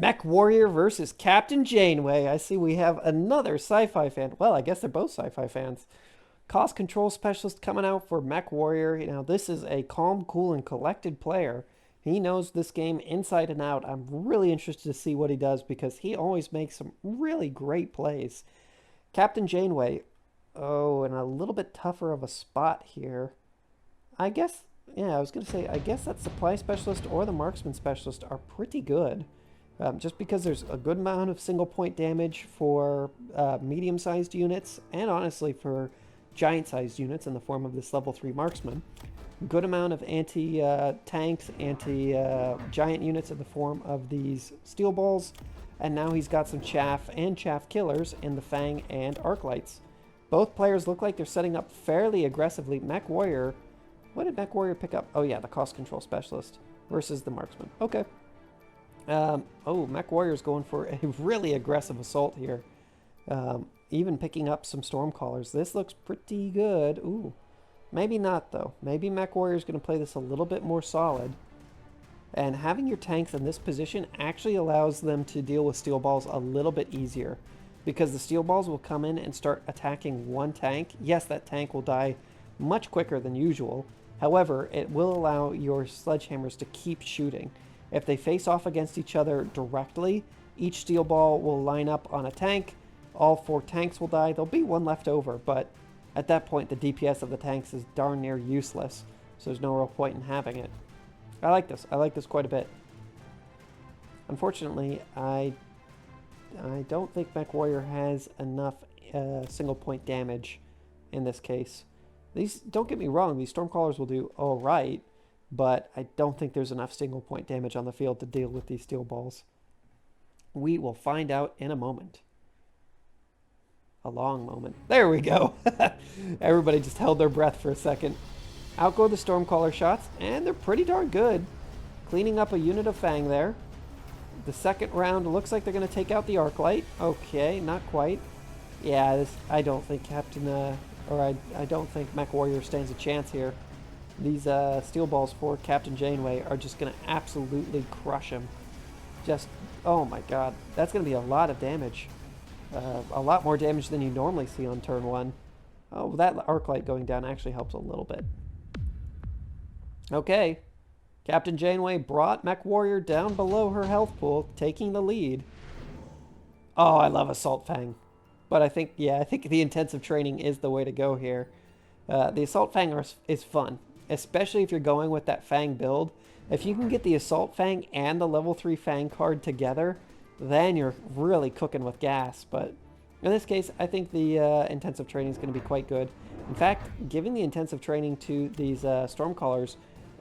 MechWarrior versus Captain Janeway. I see we have another sci-fi fan. Well, I guess they're both sci-fi fans. Cost control specialist coming out for MechWarrior. Now, this is a calm, cool, and collected player. He knows this game inside and out. I'm really interested to see what he does because he always makes some really great plays. Captain Janeway. Oh, and a little bit tougher of a spot here. I guess, yeah, I was going to say, I guess that supply specialist or the marksman specialist are pretty good. Just because there's a good amount of single point damage for medium-sized units, and honestly for giant-sized units in the form of this level 3 marksman. Good amount of anti-tanks, anti-giant units in the form of these steel balls. And now he's got some chaff and chaff killers in the Fang and arc lights. Both players look like they're setting up fairly aggressively. MechWarrior, what did MechWarrior pick up? Oh yeah, the cost control specialist versus the marksman. Okay. Oh, MechWarrior's going for a really aggressive assault here. Even picking up some Stormcallers. This looks pretty good. Ooh, maybe not though. Maybe MechWarrior's going to play this a little bit more solid. And having your tanks in this position actually allows them to deal with steel balls a little bit easier. Because the steel balls will come in and start attacking one tank. Yes, that tank will die much quicker than usual. However, it will allow your sledgehammers to keep shooting. If they face off against each other directly, each steel ball will line up on a tank. All 4 tanks will die. There'll be one left over, but at that point, the DPS of the tanks is darn near useless. So there's no real point in having it. I like this. I like this quite a bit. Unfortunately, I don't think MechWarrior has enough single point damage in this case. These, don't get me wrong, these Stormcallers will do all right, but I don't think there's enough single point damage on the field to deal with these steel balls. We will find out in a moment. A long moment. There we go. Everybody just held their breath for a second. Out go the Stormcaller shots, and they're pretty darn good. Cleaning up a unit of Fang there. The second round looks like they're going to take out the arc light. Okay, not quite. Yeah, this, I don't think I don't think MechWarrior stands a chance here. These steel balls for Captain Janeway are just going to absolutely crush him. Just, oh my god. That's going to be a lot of damage. A lot more damage than you normally see on turn 1. Oh, that arc light going down actually helps a little bit. Okay. Captain Janeway brought MechWarrior down below her health pool, taking the lead. Oh, I love Assault Fang. But I think the intensive training is the way to go here. The Assault Fang is fun, especially if you're going with that Fang build. If you can get the Assault Fang and the level 3 Fang card together, then you're really cooking with gas. But in this case, I think the intensive training is going to be quite good. In fact, giving the intensive training to these Stormcallers,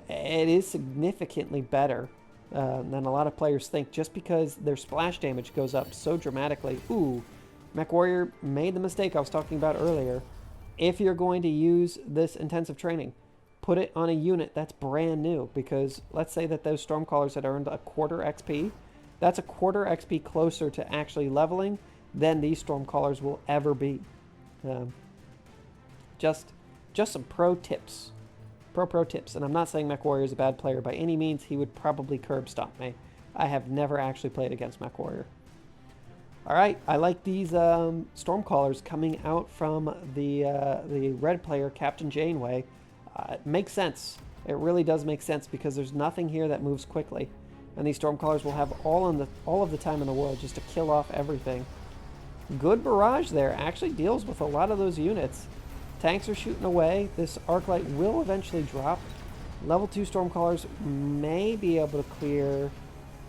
it is significantly better than a lot of players think, just because their splash damage goes up so dramatically. Ooh, MechWarrior made the mistake I was talking about earlier. If you're going to use this intensive training, put it on a unit that's brand new, because let's say that those Stormcallers had earned a quarter XP. That's a quarter XP closer to actually leveling than these Stormcallers will ever be. Just some pro tips. Pro tips. And I'm not saying MechWarrior is a bad player by any means. He would probably curb stomp me. I have never actually played against MechWarrior. Alright, I like these Stormcallers coming out from the red player, Captain Janeway. It makes sense. It really does make sense, because there's nothing here that moves quickly. And these Stormcallers will have all of the time in the world just to kill off everything. Good barrage there. Actually deals with a lot of those units. Tanks are shooting away. This arc light will eventually drop. Level 2 Stormcallers may be able to clear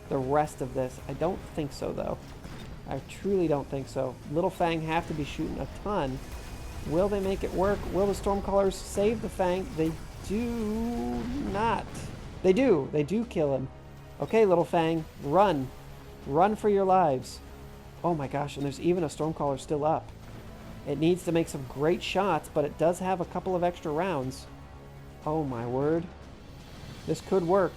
the rest of this. I don't think so, though. I truly don't think so. Little Fang have to be shooting a ton. Will they make it work? Will the Stormcallers save the Fang? They do not. They do. They do kill him. Okay, Little Fang, run. Run for your lives. Oh my gosh, and there's even a Stormcaller still up. It needs to make some great shots, but it does have a couple of extra rounds. Oh my word. This could work.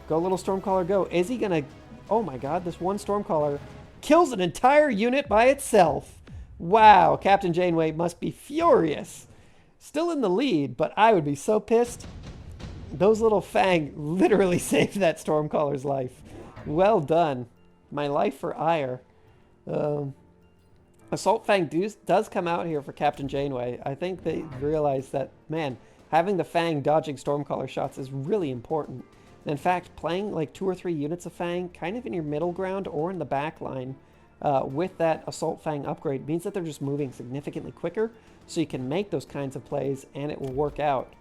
Go, little Stormcaller, go. Is he gonna... Oh my god, this one Stormcaller kills an entire unit by itself. Wow, Captain Janeway must be furious. Still in the lead, but I would be so pissed. Those little Fang literally saved that Stormcaller's life. Well done. My life for ire. Assault Fang does come out here for Captain Janeway. I think they realize that, man, having the Fang dodging Stormcaller shots is really important. And in fact, playing like 2 or 3 units of Fang kind of in your middle ground or in the back line with that Assault Fang upgrade means that they're just moving significantly quicker, so you can make those kinds of plays and it will work out.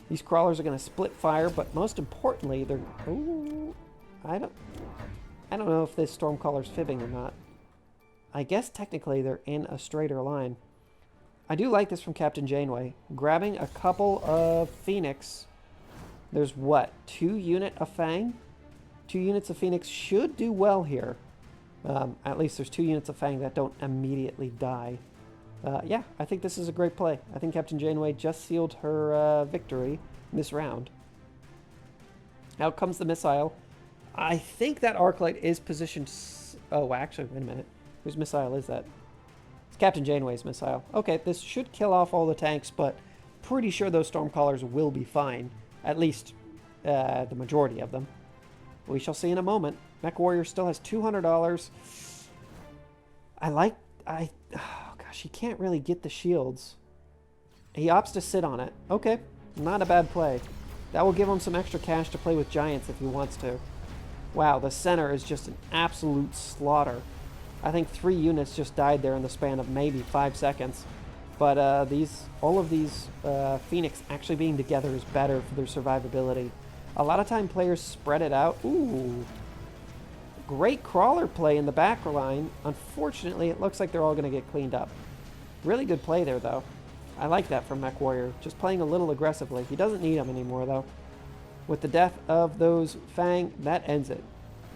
These crawlers are going to split fire, but most importantly, they're... Ooh, I don't know if this Stormcaller's fibbing or not. I guess technically they're in a straighter line. I do like this from Captain Janeway. Grabbing a couple of Phoenix. There's what? 2 units of Fang? 2 units of Phoenix should do well here. At least there's 2 units of Fang that don't immediately die. Yeah, I think this is a great play. I think Captain Janeway just sealed her victory in this round. Out comes the missile. I think that Arclight is positioned... Oh, actually, wait a minute. Whose missile is that? It's Captain Janeway's missile. Okay, this should kill off all the tanks, but pretty sure those Stormcallers will be fine. At least the majority of them. We shall see in a moment. MechWarrior still has $200. Oh gosh, he can't really get the shields. He opts to sit on it. Okay, not a bad play. That will give him some extra cash to play with Giants if he wants to. Wow, the center is just an absolute slaughter. I think 3 units just died there in the span of maybe 5 seconds. But all of these Phoenix actually being together is better for their survivability. A lot of time players spread it out. Ooh. Great crawler play in the back line. Unfortunately, it looks like they're all going to get cleaned up. Really good play there, though. I like that from MechWarrior. Just playing a little aggressively. He doesn't need them anymore, though. With the death of those Fang, that ends it.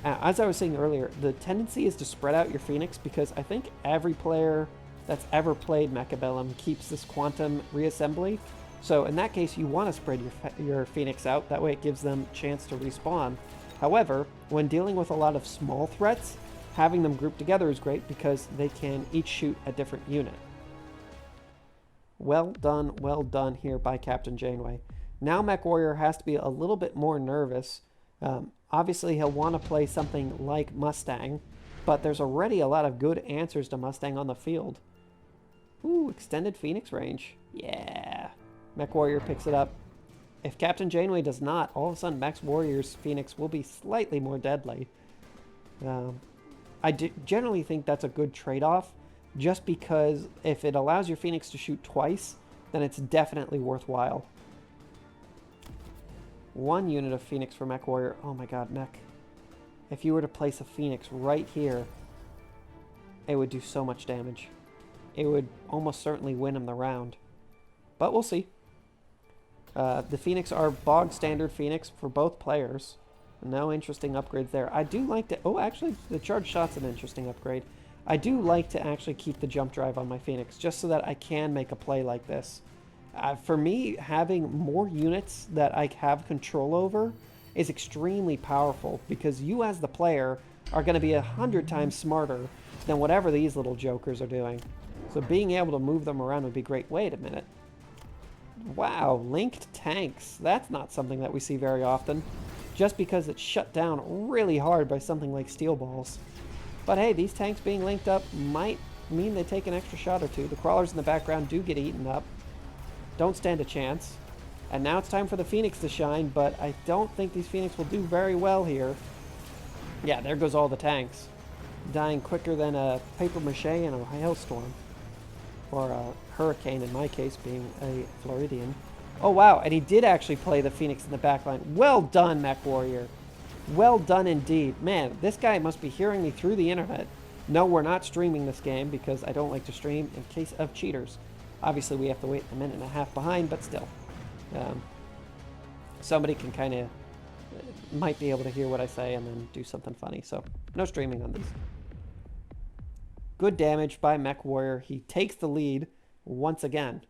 As I was saying earlier, the tendency is to spread out your Phoenix because I think every player that's ever played Mechabellum keeps this quantum reassembly. So in that case, you want to spread your Phoenix out. That way it gives them a chance to respawn. However, when dealing with a lot of small threats, having them grouped together is great because they can each shoot a different unit. Well done here by Captain Janeway. Now MechWarrior has to be a little bit more nervous. Obviously, he'll want to play something like Mustang, but there's already a lot of good answers to Mustang on the field. Ooh, extended Phoenix range. Yeah. MechWarrior picks it up. If Captain Janeway does not, all of a sudden MechWarrior's Phoenix will be slightly more deadly. I generally think that's a good trade-off, just because if it allows your Phoenix to shoot twice, then it's definitely worthwhile. 1 unit of Phoenix for MechWarrior. Oh my god, Mech. If you were to place a Phoenix right here, it would do so much damage. It would almost certainly win him the round. But we'll see. The Phoenix are bog standard Phoenix for both players. No interesting upgrades there. I do like to... Oh, actually, the charge shot's an interesting upgrade. I do like to actually keep the jump drive on my Phoenix, just so that I can make a play like this. For me, having more units that I have control over is extremely powerful, because you as the player are going to be 100 times smarter than whatever these little jokers are doing. So being able to move them around would be great. Wait a minute. Wow, linked tanks. That's not something that we see very often, just because it's shut down really hard by something like steel balls. But hey, these tanks being linked up might mean they take an extra shot or two. The crawlers in the background do get eaten up. Don't stand a chance. And now it's time for the Phoenix to shine, but I don't think these Phoenix will do very well here. Yeah, there goes all the tanks. Dying quicker than a paper mache in a hailstorm. Or a hurricane, in my case, being a Floridian. Oh, wow, and he did actually play the Phoenix in the backline. Well done, MechWarrior. Well done indeed. Man, this guy must be hearing me through the internet. No, we're not streaming this game because I don't like to stream in case of cheaters. Obviously, we have to wait a minute and a half behind, but still. Somebody can kind of... might be able to hear what I say and then do something funny. So, no streaming on these. Good damage by MechWarrior. He takes the lead once again.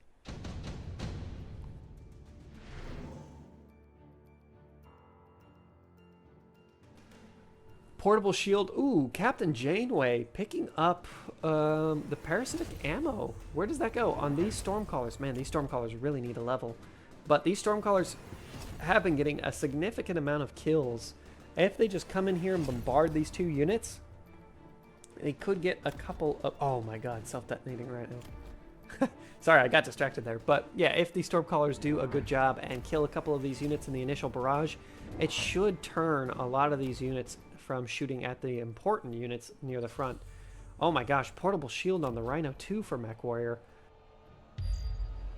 Portable shield. Ooh, Captain Janeway picking up the parasitic ammo. Where does that go? On these Stormcallers. Man, these Stormcallers really need a level. But these Stormcallers have been getting a significant amount of kills. If they just come in here and bombard these 2 units, They could get a couple of... Oh my god, self-detonating right now. Sorry, I got distracted there. But yeah, if the Stormcallers do a good job and kill a couple of these units in the initial barrage, it should turn a lot of these units from shooting at the important units near the front. Oh my gosh, portable shield on the Rhino too for MechWarrior.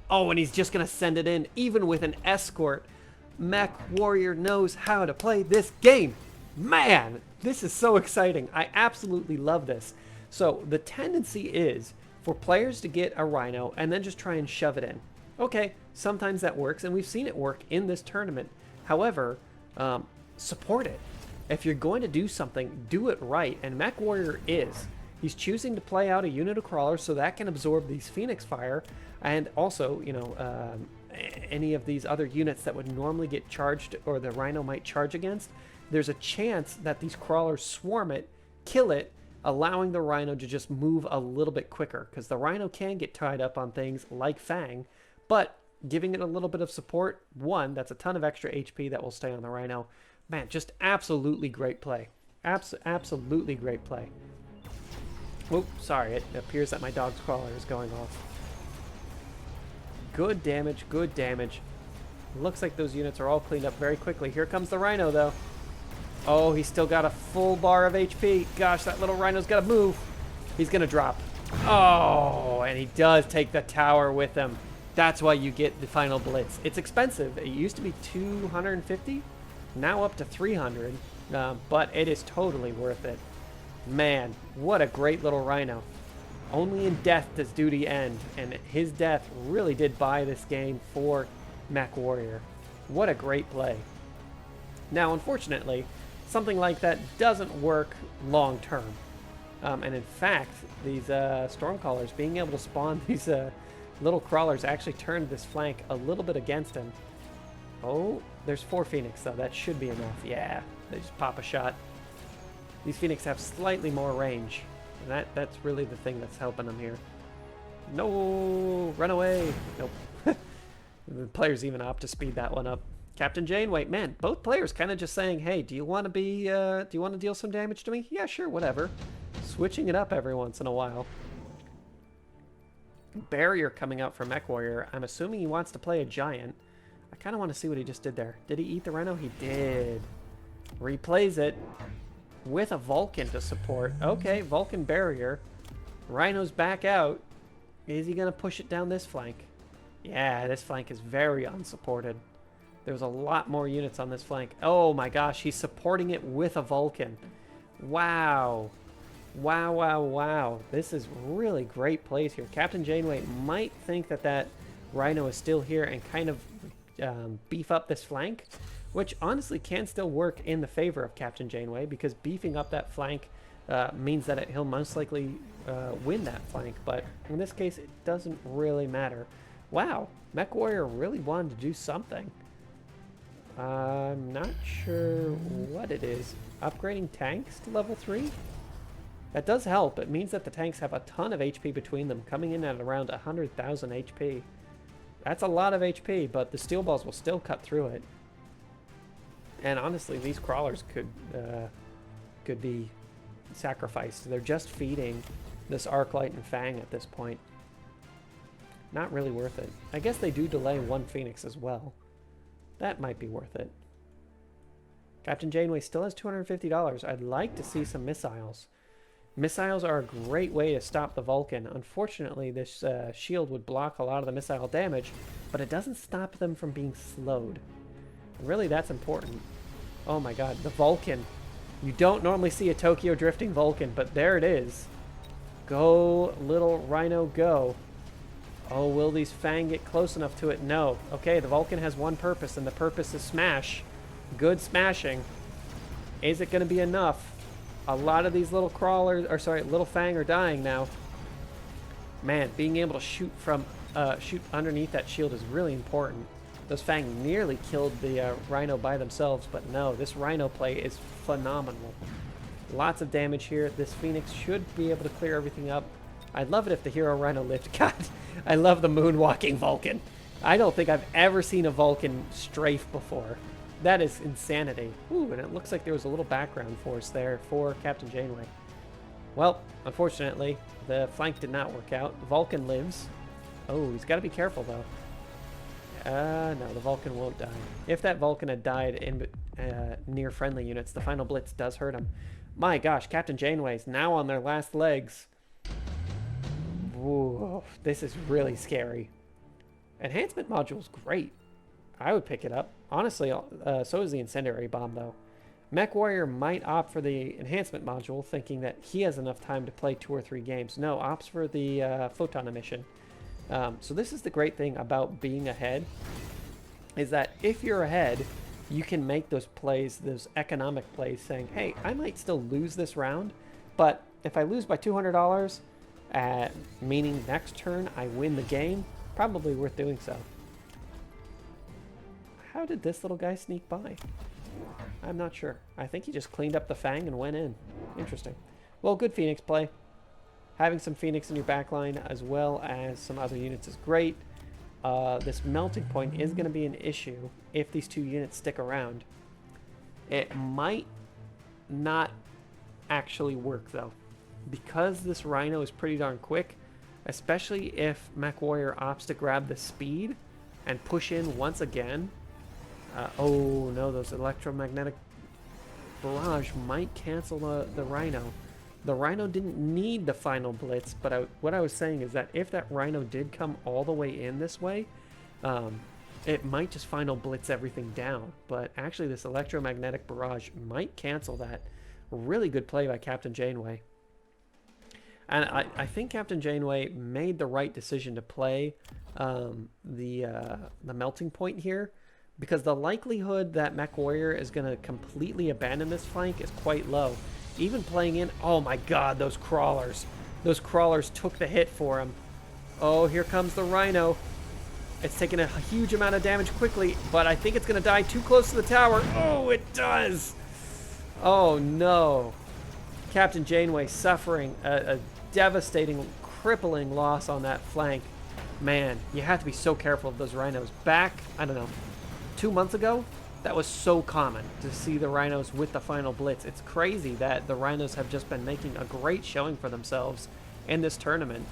Oh, and he's just going to send it in, even with an escort. MechWarrior knows how to play this game. Man, this is so exciting. I absolutely love this. So the tendency is for players to get a Rhino and then just try and shove it in. Okay, sometimes that works, and we've seen it work in this tournament. However, support it. If you're going to do something, do it right, and MechWarrior is. He's choosing to play out a unit of crawlers so that can absorb these Phoenix Fire, and also, you know, any of these other units that would normally get charged or the Rhino might charge against. There's a chance that these crawlers swarm it, kill it, allowing the Rhino to just move a little bit quicker, because the Rhino can get tied up on things like Fang, but giving it a little bit of support, one, that's a ton of extra HP that will stay on the Rhino. Man, just absolutely great play. Absolutely great play. Oop, sorry, it appears that my dog's crawler is going off. Good damage, good damage. Looks like those units are all cleaned up very quickly. Here comes the Rhino, though. Oh, he's still got a full bar of HP. Gosh, that little Rhino's got to move. He's going to drop. Oh, and he does take the tower with him. That's why you get the final blitz. It's expensive. It used to be 250, now up to 300, but it is totally worth it. Man, what a great little Rhino. Only in death does duty end, and his death really did buy this game for MechWarrior. What a great play. Now, unfortunately, something like that doesn't work long term. And in fact, these Stormcallers being able to spawn these little crawlers actually turned this flank a little bit against him. Oh, there's 4 Phoenix, though. That should be enough. Yeah, they just pop a shot. These Phoenix have slightly more range. And that's really the thing that's helping them here. No, run away. Nope. The players even opt to speed that one up. Captain Janeway, man, both players kind of just saying, hey, do you want to deal some damage to me? Yeah, sure, whatever. Switching it up every once in a while. Barrier coming out for MechWarrior. I'm assuming he wants to play a giant. I kind of want to see what he just did there. Did he eat the Rhino? He did. Replays it with a Vulcan to support. Okay, Vulcan barrier. Rhino's back out. Is he going to push it down this flank? Yeah, this flank is very unsupported. There's a lot more units on this flank. Oh my gosh, he's supporting it with a Vulcan. Wow. Wow, wow, wow. This is really great plays here. Captain Janeway might think that that Rhino is still here and kind of beef up this flank, which honestly can still work in the favor of Captain Janeway, because beefing up that flank means that he'll most likely win that flank. But in this case, it doesn't really matter. Wow, MechWarrior really wanted to do something. I'm not sure what it is. Upgrading tanks to level 3? That does help. It means that the tanks have a ton of HP between them, coming in at around 100,000 HP. That's a lot of HP, but the steel balls will still cut through it. And honestly, these crawlers could be sacrificed. They're just feeding this Arclight and Fang at this point. Not really worth it. I guess they do delay 1 Phoenix as well. That might be worth it. Captain Janeway still has $250. I'd like to see some missiles. Missiles are a great way to stop the Vulcan. Unfortunately, this shield would block a lot of the missile damage, but it doesn't stop them from being slowed. And really, that's important. Oh my god, the Vulcan. You don't normally see a Tokyo drifting Vulcan, but there it is. Go, little Rhino, go. Oh, will these Fang get close enough to it? No. Okay, the Vulcan has one purpose, and the purpose is smash. Good smashing. Is it going to be enough? A lot of these little crawlers, or sorry, little Fang are dying now. Man, being able to shoot from, shoot underneath that shield is really important. Those Fang nearly killed the Rhino by themselves, but no, this Rhino play is phenomenal. Lots of damage here. This Phoenix should be able to clear everything up. I'd love it if the Hero Rhino lived. God, I love the moonwalking Vulcan. I don't think I've ever seen a Vulcan strafe before. That is insanity. Ooh, and it looks like there was a little background force there for Captain Janeway. Well, unfortunately, the flank did not work out. Vulcan lives. Oh, he's got to be careful, though. No, the Vulcan won't die. If that Vulcan had died in near friendly units, the final blitz does hurt him. My gosh, Captain Janeway's now on their last legs. Whoa, this is really scary. Enhancement module's great. I would pick it up. Honestly, so is the incendiary bomb, though. MechWarrior might opt for the enhancement module, thinking that he has enough time to play 2 or 3 games. No, opts for the photon emission. So this is the great thing about being ahead, is that if you're ahead, you can make those plays, those economic plays, saying, hey, I might still lose this round, but if I lose by $200, meaning next turn I win the game, probably worth doing so. How did this little guy sneak by? I'm not sure. I think he just cleaned up the Fang and went in. Interesting. Well, good Phoenix play. Having some Phoenix in your backline as well as some other units is great. This melting point is going to be an issue if these 2 units stick around. It might not actually work, though. Because this Rhino is pretty darn quick, especially if MechWarrior opts to grab the speed and push in once again. Oh no, those electromagnetic barrage might cancel the Rhino. The Rhino didn't need the final blitz, but what I was saying is that if that Rhino did come all the way in this way, it might just final blitz everything down. But actually this electromagnetic barrage might cancel that. Really good play by Captain Janeway. And I think Captain Janeway made the right decision to play the melting point here, because the likelihood that MechWarrior is going to completely abandon this flank is quite low. Even playing in... Oh my god, those crawlers. Those crawlers took the hit for him. Oh, here comes the Rhino. It's taking a huge amount of damage quickly, but I think it's going to die too close to the tower. Oh, it does! Oh no. Captain Janeway suffering a devastating, crippling loss on that flank. Man, you have to be so careful of those Rhinos. Back, I don't know, 2 months ago, that was so common to see the Rhinos with the final blitz. It's crazy that the Rhinos have just been making a great showing for themselves in this tournament.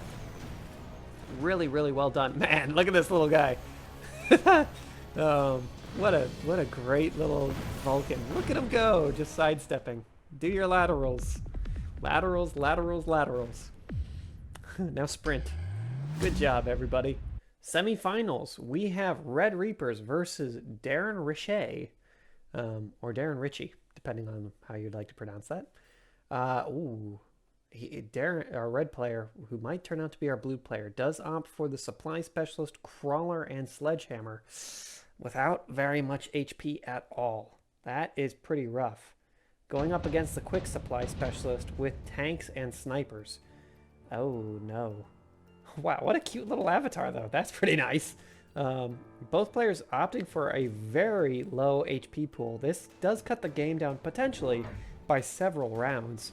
Really, really well done. Man, look at this little guy. What a great little Vulcan. Look at him go, just sidestepping. Do your laterals. Laterals, laterals, laterals. Now sprint. Good job, everybody. Semifinals, we have RedReaperz versus Derenriche, or Derenriche, depending on how you'd like to pronounce that. Our red player, who might turn out to be our blue player, does opt for the supply specialist, crawler, and sledgehammer without very much HP at all. That is pretty rough. Going up against the quick supply specialist with tanks and snipers. Oh no. Wow, what a cute little avatar, though. That's pretty nice. Both players opting for a very low HP pool. This does cut the game down potentially by several rounds.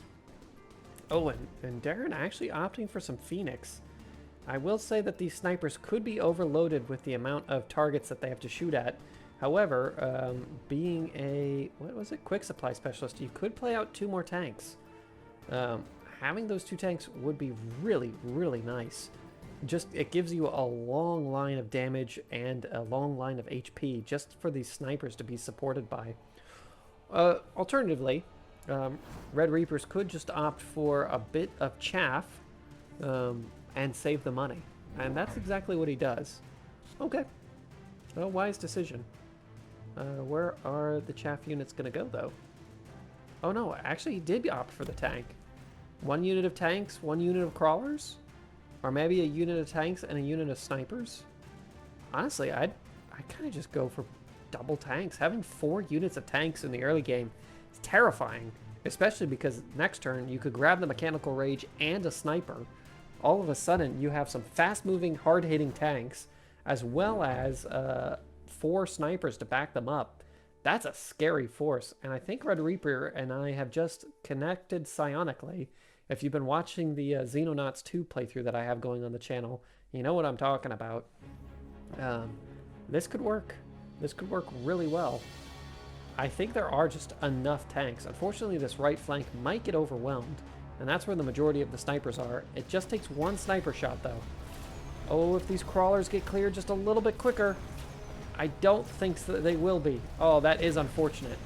Oh, and Darren actually opting for some Phoenix. I will say that these snipers could be overloaded with the amount of targets that they have to shoot at. However, being a, what was it, quick supply specialist, you could play out 2 more tanks. Having those 2 tanks would be really, really nice. Just, it gives you a long line of damage and a long line of HP just for these snipers to be supported by. Alternatively, RedReaperz could just opt for a bit of chaff and save the money. And that's exactly what he does. Okay. A wise decision. Where are the chaff units going to go, though? Oh no, actually he did opt for the tank. 1 unit of tanks, 1 unit of crawlers? Or maybe a unit of tanks and a unit of snipers? Honestly, I'd kind of just go for double tanks. Having 4 units of tanks in the early game is terrifying. Especially because next turn you could grab the mechanical rage and a sniper. All of a sudden you have some fast-moving, hard-hitting tanks as well as 4 snipers to back them up. That's a scary force, and I think RedReaper and I have just connected psionically. If you've been watching the Xenonauts 2 playthrough that I have going on the channel, you know what I'm talking about. This could work. This could work really well. I think there are just enough tanks. Unfortunately, this right flank might get overwhelmed And that's where the majority of the snipers are. It just takes one sniper shot, though. Oh, if these crawlers get cleared just a little bit quicker. I don't think that they will be. Oh, that is unfortunate.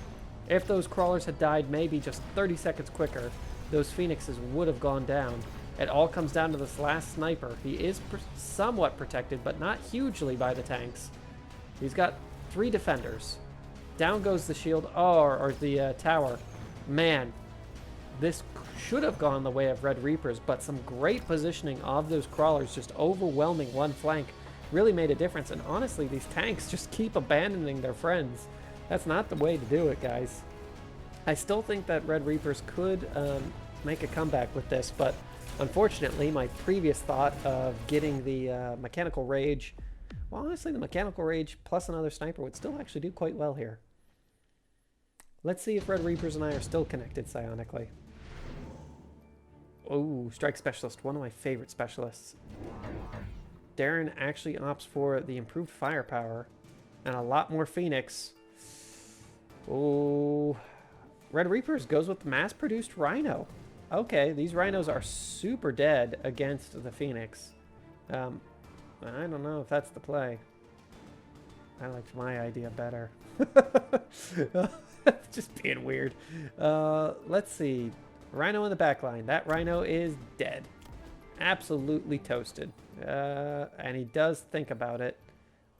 If those crawlers had died maybe just 30 seconds quicker, those phoenixes would have gone down. It all comes down to this last sniper. He is somewhat protected, but not hugely by the tanks. He's got 3 defenders. Down goes the shield, or the tower. Man, this should have gone the way of RedReaperz, but some great positioning of those crawlers, just overwhelming one flank, really made a difference. And honestly, these tanks just keep abandoning their friends. That's not the way to do it, guys. I still think that RedReaperz could make a comeback with this, but unfortunately, my previous thought of getting the Mechanical Rage, well, honestly, the Mechanical Rage plus another sniper would still actually do quite well here. Let's see if RedReaperz and I are still connected psionically. Oh, Strike Specialist, one of my favorite specialists. Darren actually opts for the improved firepower and a lot more Phoenix. Oh, RedReaperz goes with mass-produced Rhino. Okay, these Rhinos are super dead against the Phoenix. I don't know if that's the play. I liked my idea better. Just being weird. Let's see. Rhino in the back line. That Rhino is dead. Absolutely toasted. And he does think about it.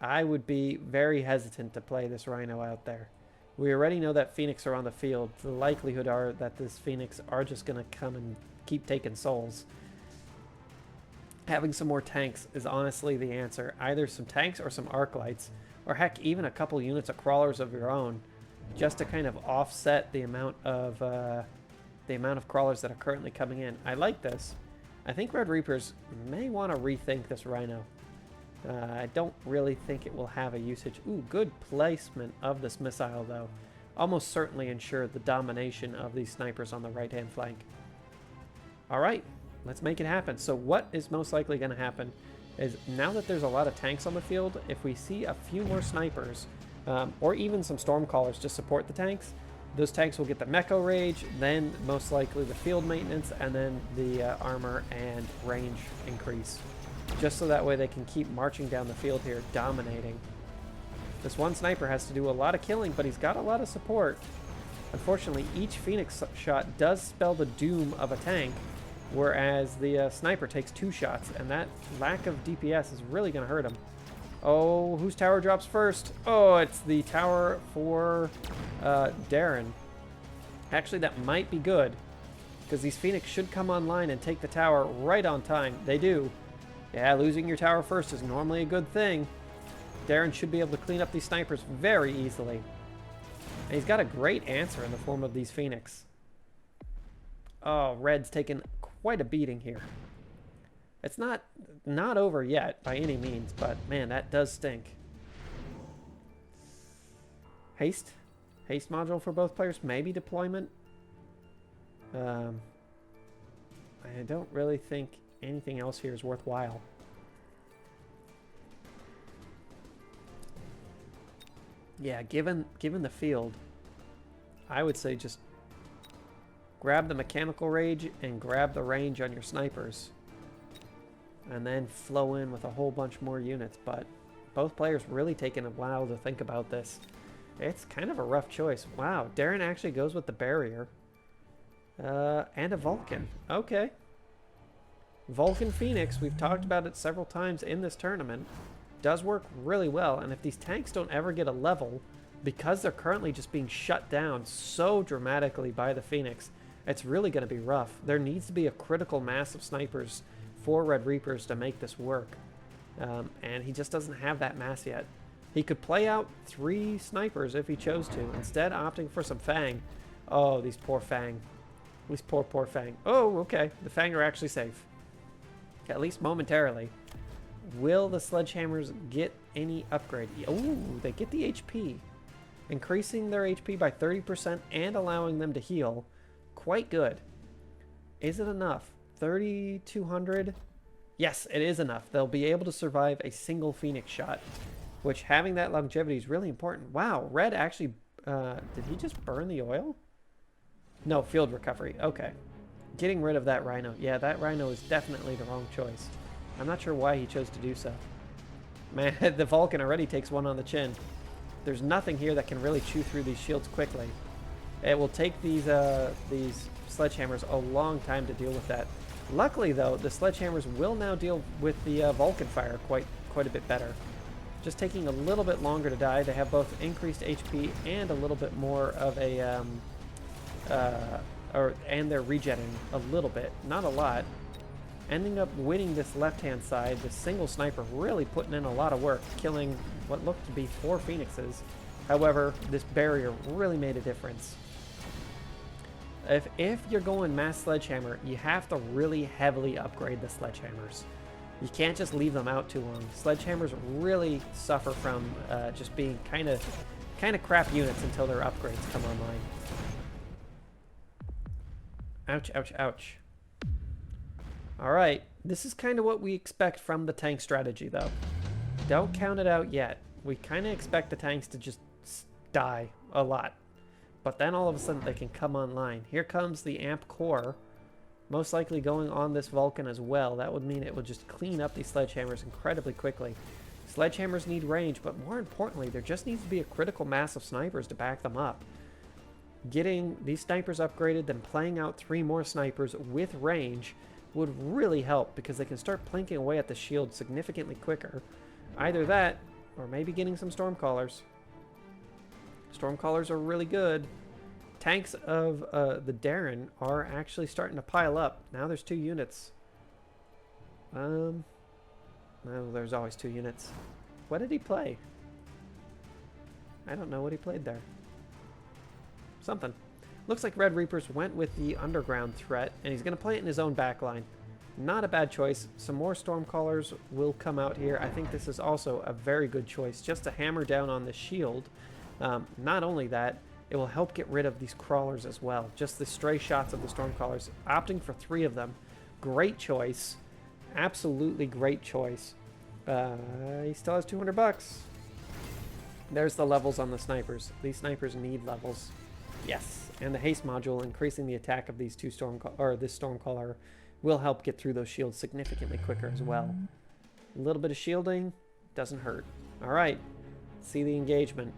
I would be very hesitant to play this Rhino out there. We already know that Phoenix are on the field. The likelihood are that this Phoenix are just going to come and keep taking souls. Having some more tanks is honestly the answer. Either some tanks or some arc lights, or heck, even a couple units of crawlers of your own, just to kind of offset the amount of crawlers that are currently coming in. I like this. I think RedReaperz may want to rethink this Rhino. I don't really think it will have a usage. Ooh, good placement of this missile, though. Almost certainly ensure the domination of these snipers on the right-hand flank. All right, let's make it happen. So what is most likely going to happen is, now that there's a lot of tanks on the field, if we see a few more snipers, or even some Stormcallers to support the tanks, those tanks will get the Mecha Rage, then most likely the field maintenance, and then the armor and range increase. Just so that way they can keep marching down the field here, dominating. This one sniper has to do a lot of killing, but he's got a lot of support. Unfortunately, each Phoenix shot does spell the doom of a tank, whereas the sniper takes 2 shots, and that lack of DPS is really going to hurt him. Oh, whose tower drops first? Oh, it's the tower for Darren. Actually, that might be good, because these Phoenix should come online and take the tower right on time. They do. Yeah, losing your tower first is normally a good thing. Darren should be able to clean up these snipers very easily. And he's got a great answer in the form of these Phoenix. Oh, Red's taken quite a beating here. It's not over yet by any means, but man, that does stink. Haste module for both players, maybe deployment. I don't really think anything else here is worthwhile. Yeah, given the field, I would say just grab the Mechanical Rage and grab the range on your snipers, and then flow in with a whole bunch more units. But both players really taking a while to think about this. It's kind of a rough choice. Wow, Darren actually goes with the barrier. And a Vulcan. Okay. Vulcan Phoenix, we've talked about it several times in this tournament, does work really well. And if these tanks don't ever get a level, because they're currently just being shut down so dramatically by the Phoenix, it's really going to be rough. There needs to be a critical mass of snipers for RedReaperz to make this work. And he just doesn't have that mass yet. He could play out 3 snipers if he chose to, instead opting for some Fang. Oh, these poor Fang. These poor Fang. Oh, okay. The Fang are actually safe. At least momentarily. Will the Sledgehammers get any upgrade? Oh, they get the HP. Increasing their HP by 30% and allowing them to heal. Quite good. Is it enough? 3,200? Yes, it is enough. They'll be able to survive a single Phoenix shot, which having that longevity is really important. Wow, Red actually... did he just burn the oil? No, field recovery. Okay. Getting rid of that rhino. Yeah, that rhino is definitely the wrong choice. I'm not sure why he chose to do so. Man, the Vulcan already takes one on the chin. There's nothing here that can really chew through these shields quickly. It will take these sledgehammers a long time to deal with that. Luckily, though, the sledgehammers will now deal with the Vulcan fire quite a bit better. Just taking a little bit longer to die. They have both increased HP and a little bit more of a and they're regenning a little bit, not a lot. Ending up winning this left-hand side, the single sniper really putting in a lot of work, killing what looked to be 4 phoenixes. However, this barrier really made a difference. If you're going mass sledgehammer, you have to really heavily upgrade the sledgehammers. You can't just leave them out too long. Sledgehammers really suffer from just being kind of crap units until their upgrades come online. Ouch, ouch, ouch. Alright, this is kind of what we expect from the tank strategy, though. Don't count it out yet. We kind of expect the tanks to just die a lot. But then all of a sudden they can come online. Here comes the amp core, most likely going on this Vulcan as well. That would mean it would just clean up these sledgehammers incredibly quickly. Sledgehammers need range, but more importantly, there just needs to be a critical mass of snipers to back them up. Getting these snipers upgraded, then playing out 3 more snipers with range would really help, because they can start plinking away at the shield significantly quicker. Either that, or maybe getting some Stormcallers. Stormcallers are really good. Tanks of the Deren are actually starting to pile up. Now there's 2 units. No, there's always 2 units. What did he play? I don't know what he played there. Something. Looks like RedReaperz went with the underground threat, and he's going to play it in his own backline. Not a bad choice. Some more Stormcallers will come out here. I think this is also a very good choice, just to hammer down on the shield. Not only that, it will help get rid of these crawlers as well. Just the stray shots of the Stormcallers. Opting for 3 of them. Great choice. Absolutely great choice. He still has 200 bucks. There's the levels on the snipers. These snipers need levels. Yes, and the haste module increasing the attack of these 2 this Stormcaller will help get through those shields significantly quicker as well. A little bit of shielding doesn't hurt. All right, see the engagement.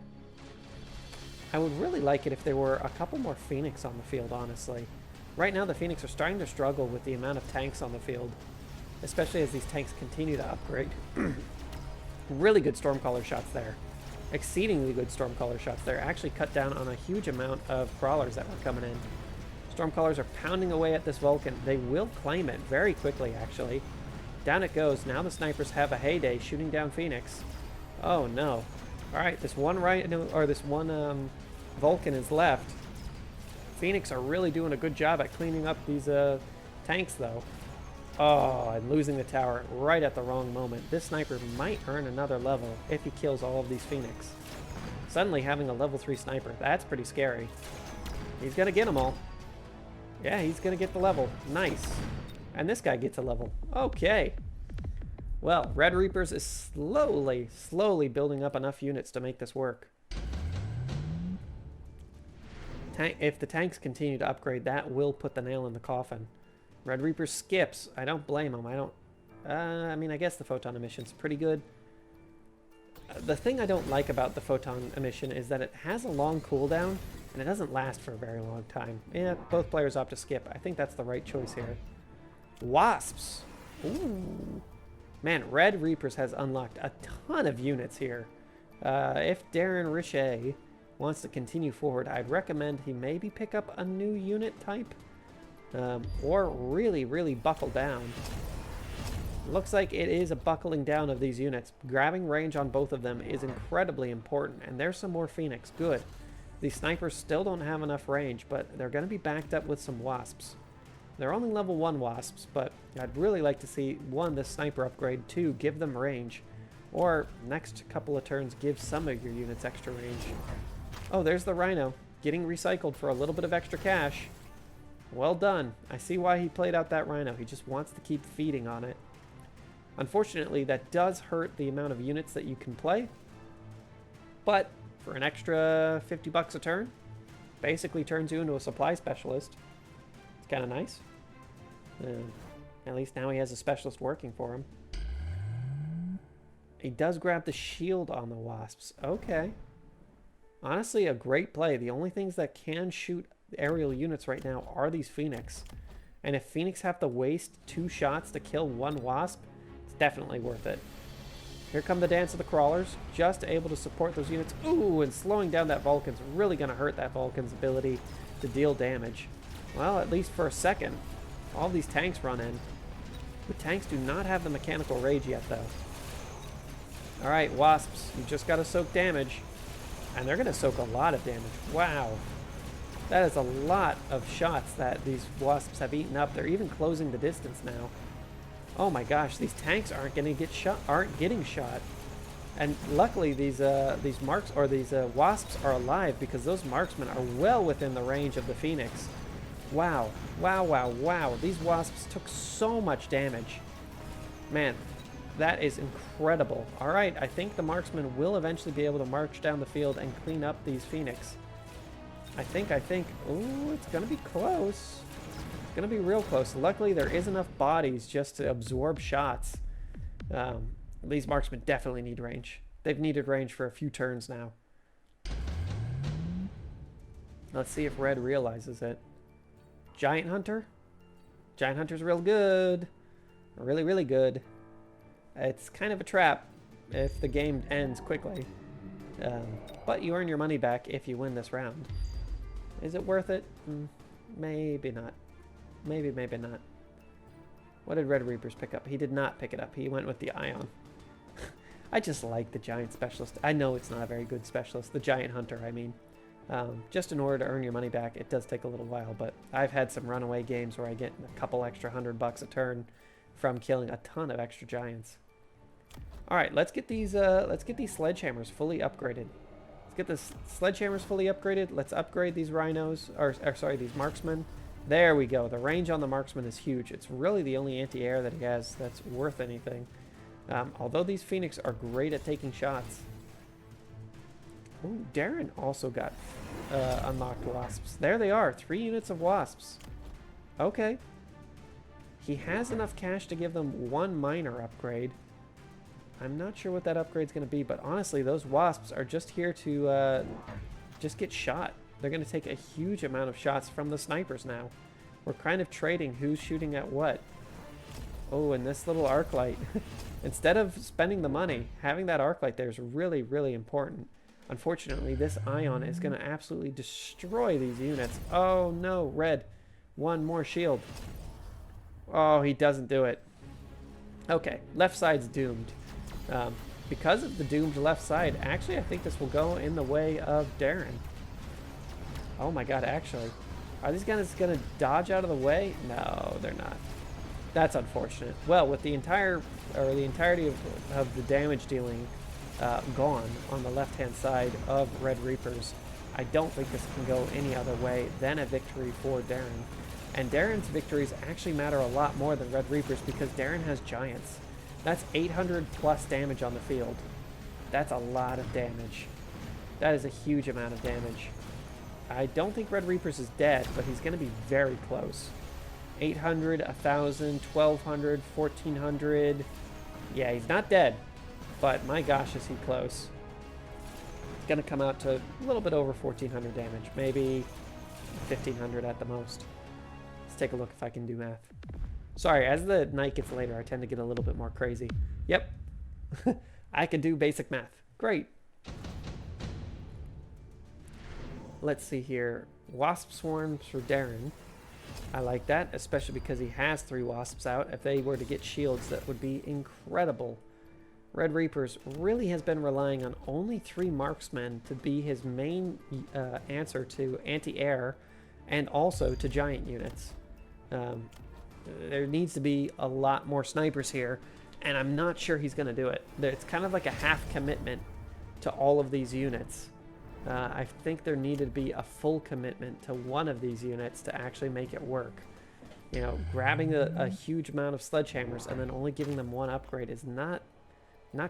I would really like it if there were a couple more Phoenix on the field, honestly. Right now the Phoenix are starting to struggle with the amount of tanks on the field, especially as these tanks continue to upgrade. Really good Stormcaller shots there. Exceedingly good Stormcaller shots there. Actually cut down on a huge amount of crawlers that were coming in. Stormcallers are pounding away at this Vulcan. They will claim it very quickly, actually. Down it goes. Now the snipers have a heyday shooting down Phoenix. Oh no. Alright, this one Vulcan is left. Phoenix are really doing a good job at cleaning up these tanks, though. Oh, and losing the tower right at the wrong moment. This sniper might earn another level if he kills all of these Phoenix. Suddenly having a level 3 sniper, that's pretty scary. He's gonna get them all. Yeah, he's gonna get the level. Nice. And this guy gets a level. Okay. Well, RedReaperz is slowly building up enough units to make this work. If the tanks continue to upgrade, that will put the nail in the coffin. RedReaperz skips. I don't blame him. I mean, I guess the photon emission's pretty good. The thing I don't like about the photon emission is that it has a long cooldown, and it doesn't last for a very long time. Yeah, both players opt to skip. I think that's the right choice here. Wasps. Ooh. Man, RedReaperz has unlocked a ton of units here. If Derenriche wants to continue forward, I'd recommend he maybe pick up a new unit type. Or really buckle down. Looks like it is a buckling down of these units. Grabbing range on both of them is incredibly important, and there's some more Phoenix. Good. These snipers still don't have enough range, but they're going to be backed up with some Wasps. They're only level 1 Wasps, but I'd really like to see, 1, this sniper upgrade, 2, give them range, or next couple of turns give some of your units extra range. Oh, there's the Rhino, getting recycled for a little bit of extra cash. Well done. I see why he played out that Rhino. He just wants to keep feeding on it. Unfortunately, that does hurt the amount of units that you can play. But for an extra 50 bucks a turn, basically turns you into a supply specialist. It's kind of nice. At least now he has a specialist working for him. He does grab the shield on the wasps. Okay. Honestly, a great play. The only things that can shoot aerial units right now are these Phoenix. And if Phoenix have to waste 2 shots to kill 1 wasp, it's definitely worth it. Here come the Dance of the Crawlers, just able to support those units. Ooh, and slowing down that Vulcan's really going to hurt that Vulcan's ability to deal damage. Well, at least for a second. All these tanks run in. The tanks do not have the mechanical rage yet, though. Alright, wasps, you just got to soak damage. And they're going to soak a lot of damage. Wow. That is a lot of shots that these wasps have eaten up. They're even closing the distance now. Oh my gosh, these tanks aren't getting shot. And luckily these wasps are alive because those marksmen are well within the range of the Phoenix. Wow. Wow, wow, wow. These wasps took so much damage. Man, that is incredible. All right, I think the marksman will eventually be able to march down the field and clean up these Phoenix. I think. Ooh, it's going to be close. It's going to be real close. Luckily, there is enough bodies just to absorb shots. These marksmen definitely need range. They've needed range for a few turns now. Let's see if Red realizes it. Giant Hunter? Giant Hunter's real good. Really, really good. It's kind of a trap if the game ends quickly. But you earn your money back if you win this round. Is it worth it? Maybe not. Maybe not. What did RedReaperz pick up? He did not pick it up. He went with the Ion. I just like the Giant Specialist. I know it's not a very good specialist. The Giant Hunter, I mean. Just in order to earn your money back, it does take a little while, but I've had some runaway games where I get a couple extra $100 a turn from killing a ton of extra giants. All right, let's get these sledgehammers fully upgraded. Let's get the sledgehammers fully upgraded. Let's upgrade these rhinos, or sorry, these marksmen. There we go. The range on the marksman is huge. It's really the only anti-air that he has that's worth anything. Although these Phoenix are great at taking shots. Ooh, Deren also got unlocked wasps. There they are, 3 units of wasps. Okay. He has enough cash to give them 1 minor upgrade. I'm not sure what that upgrade's going to be, but honestly, those wasps are just here to just get shot. They're going to take a huge amount of shots from the snipers now. We're kind of trading who's shooting at what. Oh, and this little arc light. Instead of spending the money, having that arc light there is really, really important. Unfortunately, this Ion is going to absolutely destroy these units. Oh no, Red. 1 more shield. Oh, he doesn't do it. Okay, left side's doomed. Because of the doomed left side, actually I think this will go in the way of Deren. Oh my god, actually. Are these guys going to dodge out of the way? No, they're not. That's unfortunate. Well, with the entirety of the damage dealing gone on the left-hand side of RedReaperz, I don't think this can go any other way than a victory for Deren. And Deren's victories actually matter a lot more than RedReaperz because Deren has giants. That's 800 plus damage on the field. That's a lot of damage. That is a huge amount of damage. I don't think RedReaperz is dead, but he's going to be very close. 800, 1,000, 1,200, 1,400. Yeah, he's not dead, but my gosh, is he close. It's going to come out to a little bit over 1,400 damage, maybe 1,500 at the most. Let's take a look if I can do math. Sorry, as the night gets later, I tend to get a little bit more crazy. Yep, I can do basic math. Great. Let's see here. Wasp swarms for Deren. I like that, especially because he has 3 wasps out. If they were to get shields, that would be incredible. RedReaperz really has been relying on only 3 marksmen to be his main answer to anti-air and also to giant units. There needs to be a lot more snipers here, and I'm not sure he's going to do it. It's kind of like a half commitment to all of these units. I think there needed to be a full commitment to one of these units to actually make it work. You know, grabbing a huge amount of sledgehammers and then only giving them 1 upgrade is not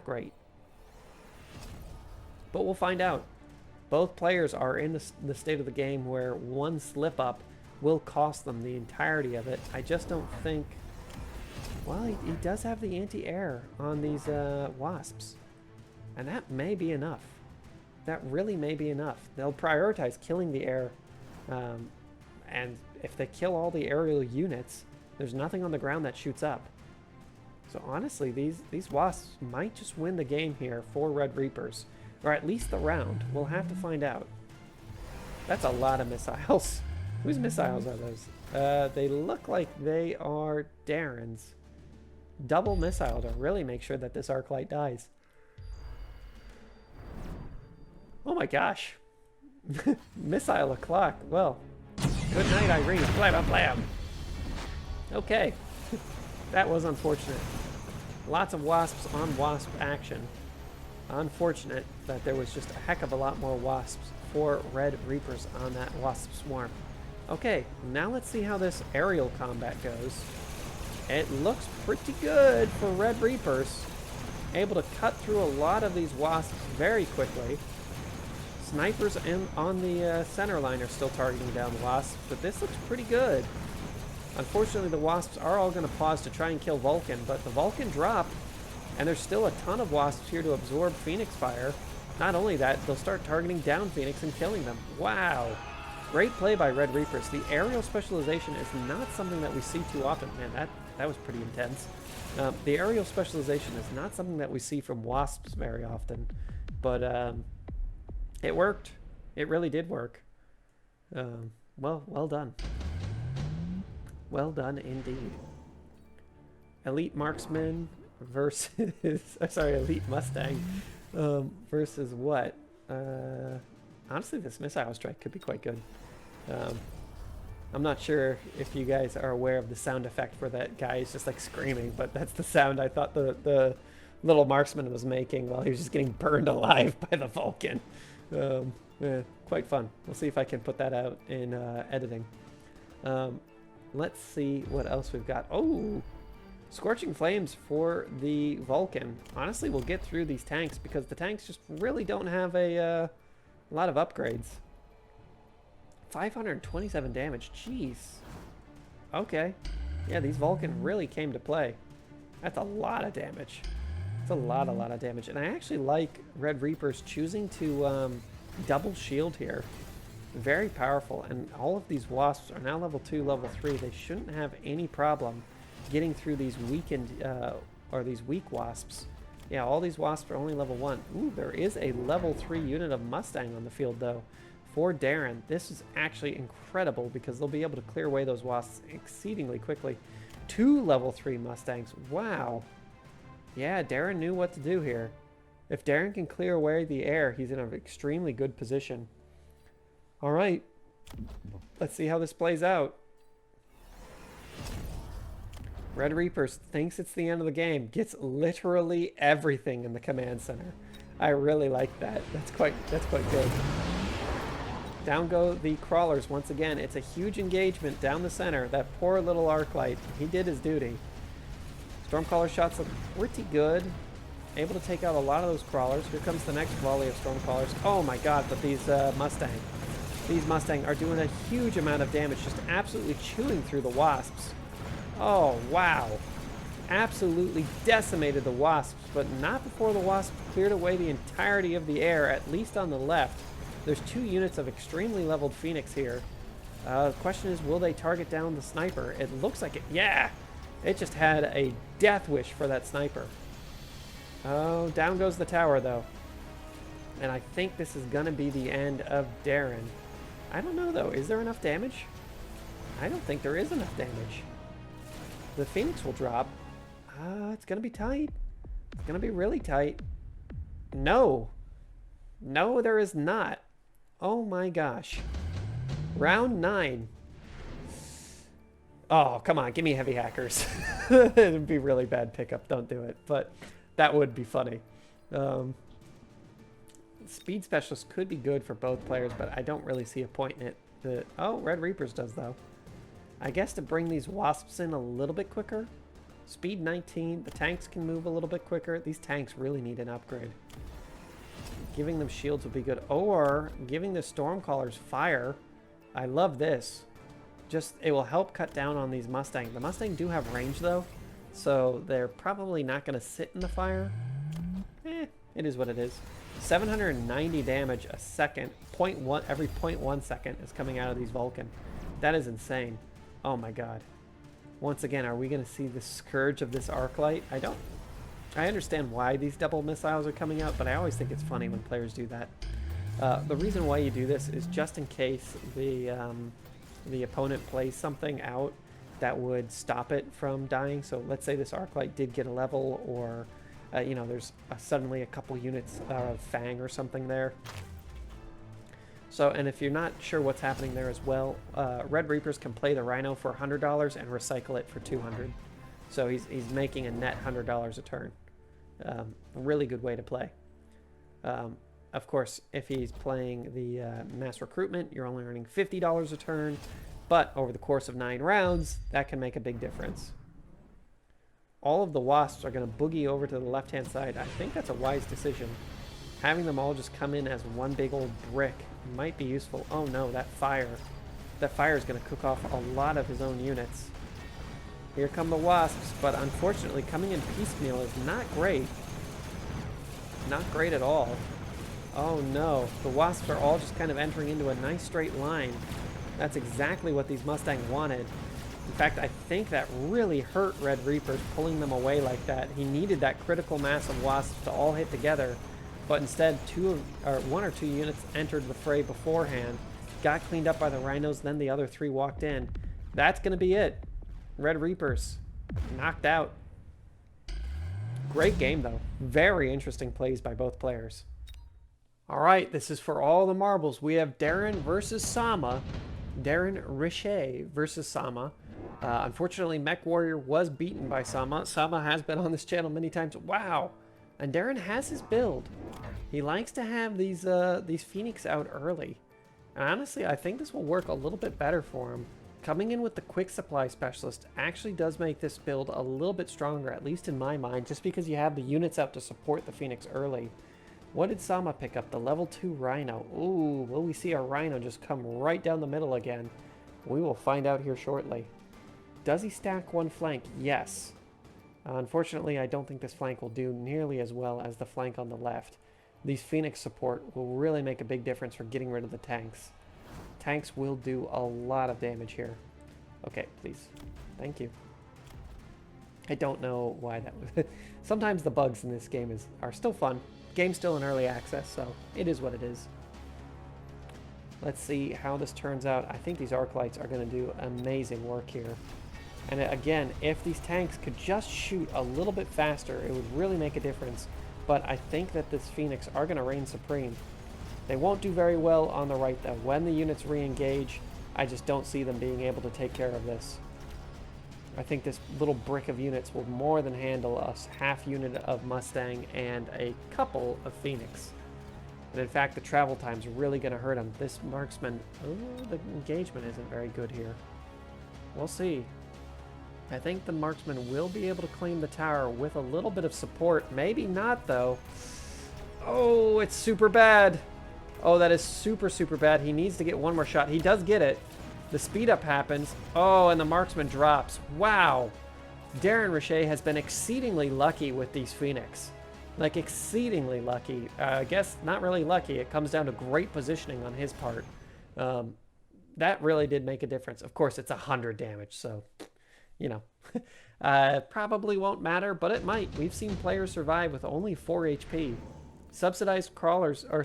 great. But we'll find out. Both players are in the state of the game where 1 slip up will cost them the entirety of it. I just don't think... Well, he does have the anti-air on these wasps. And that may be enough. That really may be enough. They'll prioritize killing the air. And if they kill all the aerial units, there's nothing on the ground that shoots up. So honestly, these wasps might just win the game here for RedReaperz. Or at least the round. We'll have to find out. That's a lot of missiles. Whose missiles are those? They look like they are Derenriche's. Double missile to really make sure that this arc light dies. Oh my gosh. Missile o'clock. Well, good night, Irene. Blam, blam. Okay. That was unfortunate. Lots of wasps on wasp action. Unfortunate that there was just a heck of a lot more wasps for RedReaperz on that wasp swarm. Okay, now let's see how this aerial combat goes. It looks pretty good for RedReaperz. Able to cut through a lot of these wasps very quickly. Snipers on the center line are still targeting down the wasps, but this looks pretty good. Unfortunately, the wasps are all going to pause to try and kill Vulcan, but the Vulcan dropped, and there's still a ton of wasps here to absorb Phoenix fire. Not only that, they'll start targeting down Phoenix and killing them. Wow. Great play by RedReaperz. The aerial specialization is not something that we see too often. Man, that was pretty intense. The aerial specialization is not something that we see from wasps very often, but it worked. It really did work. Well done. Well done indeed. Elite Marksman versus... sorry, Elite Mustang versus what? Honestly, this missile strike could be quite good. I'm not sure if you guys are aware of the sound effect for that guy. He's just like screaming, but that's the sound I thought the little marksman was making while he was just getting burned alive by the Vulcan. Yeah, quite fun. We'll see if I can put that out in editing. Let's see what else we've got. Oh, Scorching Flames for the Vulcan. Honestly, we'll get through these tanks because the tanks just really don't have a lot of upgrades. 527 damage. Jeez. Okay. Yeah, these Vulcan really came to play. That's a lot of damage. It's a lot of damage. And I actually like RedReaperz choosing to double shield here. Very powerful. And all of these wasps are now level 2, level 3. They shouldn't have any problem getting through these weakened, or these weak wasps. Yeah, all these wasps are only level 1. Ooh, there is a level 3 unit of Mustang on the field, though. For Darren, this is actually incredible because they'll be able to clear away those wasps exceedingly quickly. 2 level 3 Mustangs. Wow. Yeah, Darren knew what to do here. If Darren can clear away the air, he's in an extremely good position. All right. Let's see how this plays out. RedReaperz thinks it's the end of the game. Gets literally everything in the command center. I really like that. That's quite good. Down go the crawlers once again. It's a huge engagement down the center. That poor little Arclight. He did his duty. Stormcaller shots look pretty good. Able to take out a lot of those crawlers. Here comes the next volley of Stormcallers. Oh my god, but these Mustang are doing a huge amount of damage. Just absolutely chewing through the wasps. Oh, wow. Absolutely decimated the wasps, but not before the wasps cleared away the entirety of the air, at least on the left. There's 2 units of extremely leveled Phoenix here. The question is, will they target down the sniper? It looks like it. Yeah! It just had a death wish for that sniper. Oh, down goes the tower, though. And I think this is going to be the end of Darren. I don't know, though. Is there enough damage? I don't think there is enough damage. The Phoenix will drop. It's going to be tight. It's going to be really tight. No. No, there is not. Oh my gosh. Round 9. Oh, come on. Give me heavy hackers. It'd be really bad pickup. Don't do it. But that would be funny. Speed Specialist could be good for both players, but I don't really see a point in it. Oh, RedReaperz does, though. I guess to bring these wasps in a little bit quicker. Speed 19. The tanks can move a little bit quicker. These tanks really need an upgrade. Giving them shields would be good. Or giving the Stormcallers fire. I love this. just, it will help cut down on these Mustang. The Mustang do have range though, so they're probably not going to sit in the fire. It is what it is. 790 damage a second. 0.1 every 0.1 second is coming out of these Vulcan. That is insane. Oh my god. Once again, are we going to see the scourge of this arc light? I understand why these double missiles are coming out, but I always think it's funny when players do that. The reason why you do this is just in case the opponent plays something out that would stop it from dying. So let's say this arc light did get a level, or you know, there's suddenly a couple units of Fang or something there. So, and if you're not sure what's happening there as well, RedReaperz can play the Rhino for $100 and recycle it for $200. So he's making a net $100 a turn. A really good way to play. Of course, if he's playing the mass recruitment, you're only earning $50 a turn. But over the course of 9 rounds, that can make a big difference. All of the Wasps are going to boogie over to the left-hand side. I think that's a wise decision. Having them all just come in as one big old brick might be useful. Oh no, that fire. That fire is going to cook off a lot of his own units. Here come the Wasps, but unfortunately coming in piecemeal is not great. Not great at all. Oh no, the Wasps are all just kind of entering into a nice straight line. That's exactly what these Mustang wanted. In fact, I think that really hurt RedReaperz, pulling them away like that. He needed that critical mass of Wasps to all hit together, but instead 1 or 2 units entered the fray beforehand, got cleaned up by the Rhinos, then the other 3 walked in. That's going to be it. RedReaperz knocked out. Great game though. Very interesting plays by both players. All right, this is for all the marbles. We have Deren versus SAMA. Derenriche versus SAMA. Unfortunately, MechWarrior was beaten by SAMA. SAMA has been on this channel many times. Wow. And Deren has his build. He likes to have these Phoenix out early. And honestly, I think this will work a little bit better for him. Coming in with the quick supply specialist actually does make this build a little bit stronger, at least in my mind, just because you have the units out to support the Phoenix early. What did SAMA pick up? The level 2 Rhino. Ooh, will we see a Rhino just come right down the middle again? We will find out here shortly. Does he stack one flank? Yes. Unfortunately, I don't think this flank will do nearly as well as the flank on the left. These Phoenix support will really make a big difference for getting rid of the tanks. Tanks will do a lot of damage here. Okay, please. Thank you. I don't know why that was. Sometimes the bugs in this game are still fun. Game's still in early access, so it is what it is. Let's see how this turns out. I think these arc lights are going to do amazing work here. And again, if these tanks could just shoot a little bit faster, it would really make a difference. But I think that this Phoenix are going to reign supreme. They won't do very well on the right, though. When the units re-engage, I just don't see them being able to take care of this. I think this little brick of units will more than handle a half unit of Mustang and a couple of Phoenix. And in fact, the travel time's really going to hurt him. This marksman, oh, the engagement isn't very good here. We'll see. I think the marksman will be able to claim the tower with a little bit of support. Maybe not, though. Oh, it's super bad. Oh, that is super, super bad. He needs to get one more shot. He does get it. The speed up happens. Oh, and the marksman drops. Wow. Derenriche has been exceedingly lucky with these Phoenix. Like, exceedingly lucky. I guess not really lucky. It comes down to great positioning on his part. That really did make a difference. Of course, it's 100 damage, so, you know. Probably won't matter, but it might. We've seen players survive with only 4 HP. Subsidized crawlers, or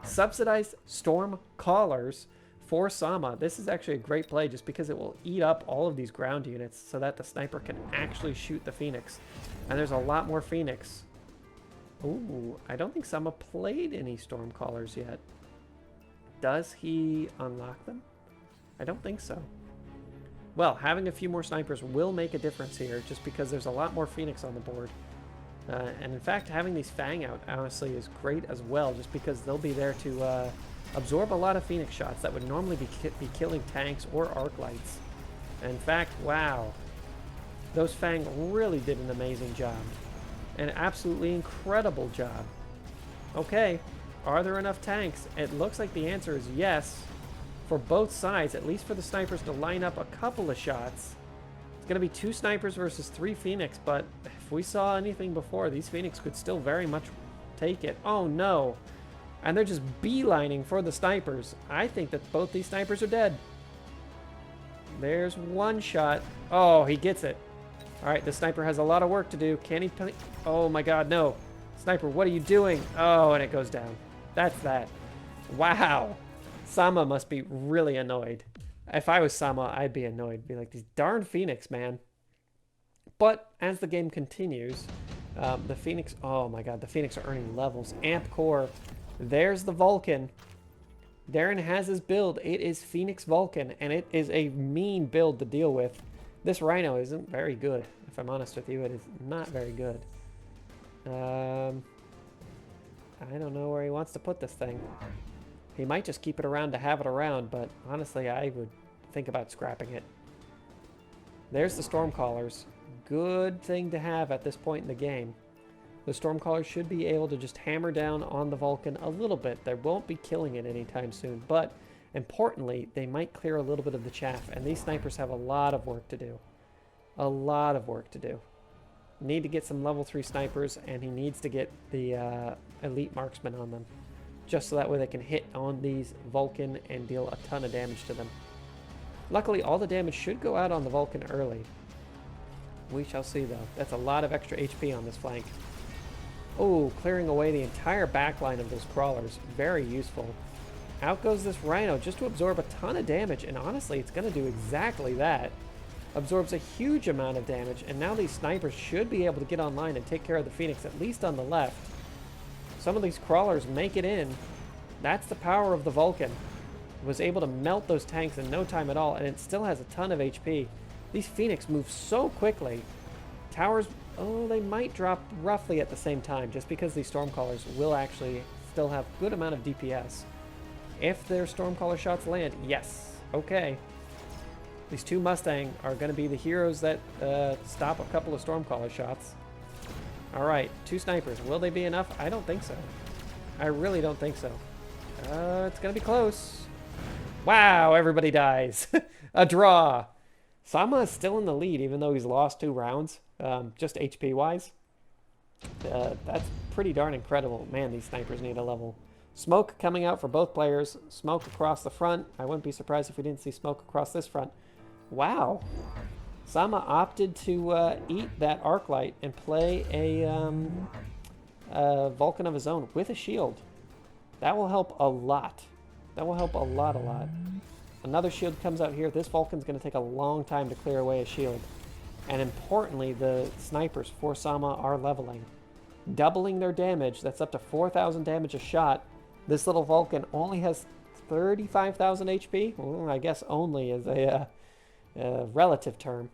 subsidized storm callers for SAMA. This is actually a great play just because it will eat up all of these ground units so that the sniper can actually shoot the Phoenix. And there's a lot more Phoenix. Ooh, I don't think SAMA played any storm callers yet. Does he unlock them? I don't think so. Well, having a few more snipers will make a difference here just because there's a lot more Phoenix on the board. And in fact, having these Fang out, honestly, is great as well, just because they'll be there to absorb a lot of Phoenix shots that would normally be killing tanks or arc lights. And in fact, wow, those Fang really did an amazing job. An absolutely incredible job. Okay, are there enough tanks? It looks like the answer is yes for both sides, at least for the snipers to line up a couple of shots. It's going to be 2 snipers versus 3 Phoenix, but if we saw anything before, these Phoenix could still very much take it. Oh no. And they're just beelining for the snipers. I think that both these snipers are dead. There's one shot. Oh, he gets it. All right, the sniper has a lot of work to do. Can he? Oh my god, no. Sniper, what are you doing? Oh, and it goes down. That's that. Wow. SAMA must be really annoyed. If I was SAMA, I'd be annoyed. Be like, these darn Phoenix, man. But as the game continues, the Phoenix... Oh my god, the Phoenix are earning levels. Amp Core. There's the Vulcan. Darren has his build. It is Phoenix Vulcan, and it is a mean build to deal with. This Rhino isn't very good. If I'm honest with you, it is not very good. I don't know where he wants to put this thing. He might just keep it around to have it around, but honestly, I would think about scrapping it. There's the Stormcallers. Good thing to have at this point in the game. The Stormcallers should be able to just hammer down on the Vulcan a little bit. They won't be killing it anytime soon, but importantly, they might clear a little bit of the chaff, and these snipers have a lot of work to do. A lot of work to do. Need to get some level 3 snipers, and he needs to get the elite marksman on them, just so that way they can hit on these Vulcan and deal a ton of damage to them. Luckily, all the damage should go out on the Vulcan early. We shall see, though. That's a lot of extra HP on this flank. Oh, clearing away the entire backline of those crawlers. Very useful. Out goes this Rhino just to absorb a ton of damage, and honestly, it's going to do exactly that. Absorbs a huge amount of damage, and now these snipers should be able to get online and take care of the Phoenix, at least on the left. Some of these crawlers make it in. That's the power of the Vulcan. It was able to melt those tanks in no time at all, and it still has a ton of HP. These Phoenix move so quickly. Towers, oh, they might drop roughly at the same time, just because these Stormcallers will actually still have a good amount of DPS. If their Stormcaller shots land, yes, okay. These 2 Mustang are going to be the heroes that stop a couple of Stormcaller shots. All right, 2 snipers. Will they be enough? I don't think so. I really don't think so. It's going to be close. Wow, everybody dies. A draw. SAMA is still in the lead, even though he's lost 2 rounds, just HP-wise. That's pretty darn incredible. Man, these snipers need a level. Smoke coming out for both players. Smoke across the front. I wouldn't be surprised if we didn't see smoke across this front. Wow. SAMA opted to eat that arc light and play a Vulcan of his own with a shield. That will help a lot. That will help a lot. Another shield comes out here. This Vulcan's going to take a long time to clear away a shield. And importantly, the snipers for SAMA are leveling. Doubling their damage. That's up to 4,000 damage a shot. This little Vulcan only has 35,000 HP. Well, I guess only is a relative term.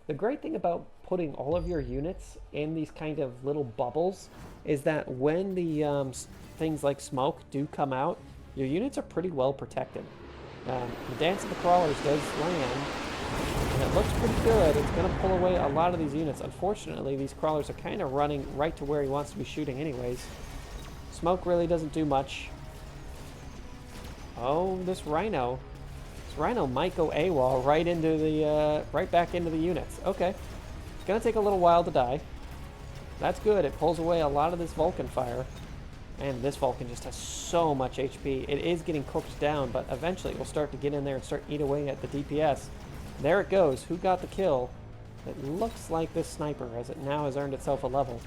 The great thing about putting all of your units in these kind of little bubbles is that when the things like smoke do come out, your units are pretty well protected. The Dance of the Crawlers does land, and it looks pretty good. It's going to pull away a lot of these units. Unfortunately, these crawlers are kind of running right to where he wants to be shooting anyways. Smoke really doesn't do much. Oh, this Rhino. This Rhino might go AWOL right into the right back into the units. Okay. It's going to take a little while to die. That's good. It pulls away a lot of this Vulcan fire. And this Vulcan just has so much HP. It is getting cooked down, but eventually it will start to get in there and start eat away at the DPS. There it goes. Who got the kill? It looks like this sniper, as it now has earned itself a level.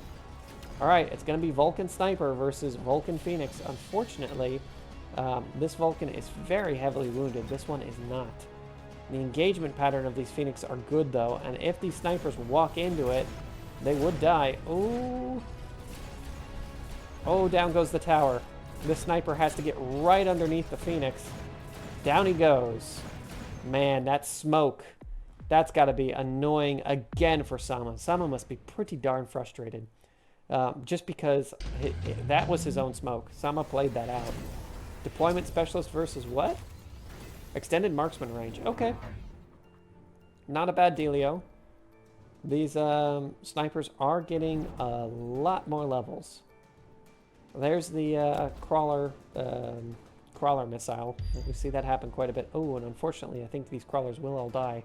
Alright, it's going to be Vulcan Sniper versus Vulcan Phoenix. Unfortunately, this Vulcan is very heavily wounded. This one is not. The engagement pattern of these Phoenix are good, though, and if these snipers walk into it, they would die. Ooh. Oh, down goes the tower. This sniper has to get right underneath the Phoenix. Down he goes. Man, that smoke. That's got to be annoying again for SAMA. SAMA must be pretty darn frustrated. Just because that was his own smoke. SAMA played that out. Deployment specialist versus what? Extended marksman range. Okay. Not a bad dealio. These snipers are getting a lot more levels. There's the crawler crawler missile. We see that happen quite a bit. Oh, and unfortunately, I think these crawlers will all die.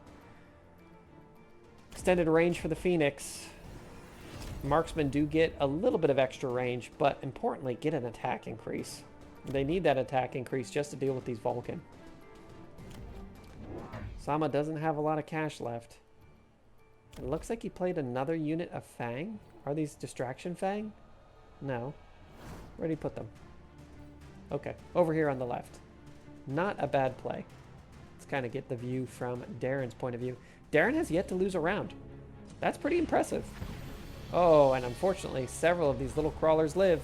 Extended range for the Phoenix. Marksmen do get a little bit of extra range, but importantly, get an attack increase. They need that attack increase just to deal with these Vulcan. Sama doesn't have a lot of cash left. It looks like he played another unit of Fang. Are these distraction Fang? No. Where did he put them? Okay, over here on the left. Not a bad play. Let's kind of get the view from Darren's point of view. Darren has yet to lose a round. That's pretty impressive. Oh, and unfortunately, several of these little crawlers live.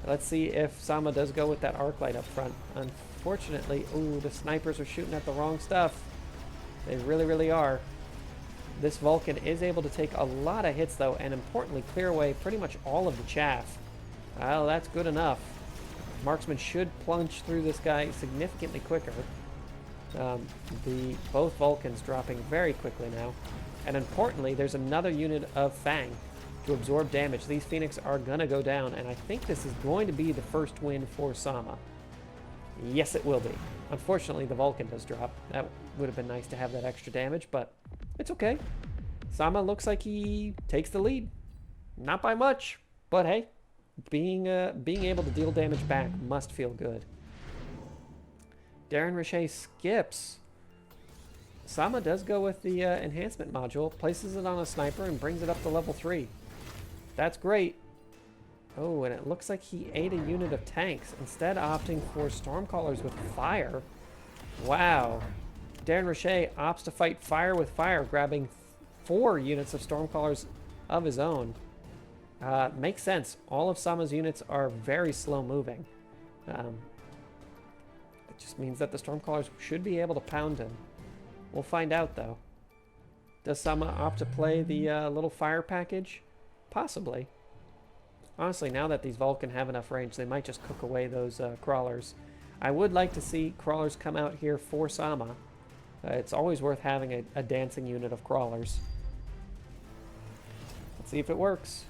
Let's see if Sama does go with that arc light up front. Unfortunately, ooh, the snipers are shooting at the wrong stuff. They really, really are. This Vulcan is able to take a lot of hits, though, and importantly, clear away pretty much all of the chaff. Well, that's good enough. Marksman should plunge through this guy significantly quicker. Both Vulcans dropping very quickly now. And importantly, there's another unit of Fang to absorb damage. These Phoenix are going to go down, and I think this is going to be the first win for Sama. Yes, it will be. Unfortunately, the Vulcan does drop. That would have been nice to have that extra damage, but it's okay. Sama looks like he takes the lead. Not by much, but hey, being able to deal damage back must feel good. Derenriche skips. Sama does go with the enhancement module, places it on a sniper, and brings it up to level 3. That's great. Oh, and it looks like he ate a unit of tanks, instead opting for Stormcallers with fire. Wow. Derenriche opts to fight fire with fire, grabbing 4 units of Stormcallers of his own. Makes sense. All of Sama's units are very slow moving. It just means that the Stormcallers should be able to pound him. We'll find out, though. Does Sama opt to play the little fire package? Possibly. Honestly, now that these Vulcan have enough range, they might just cook away those crawlers. I would like to see crawlers come out here for Sama. It's always worth having a dancing unit of crawlers. Let's see if it works.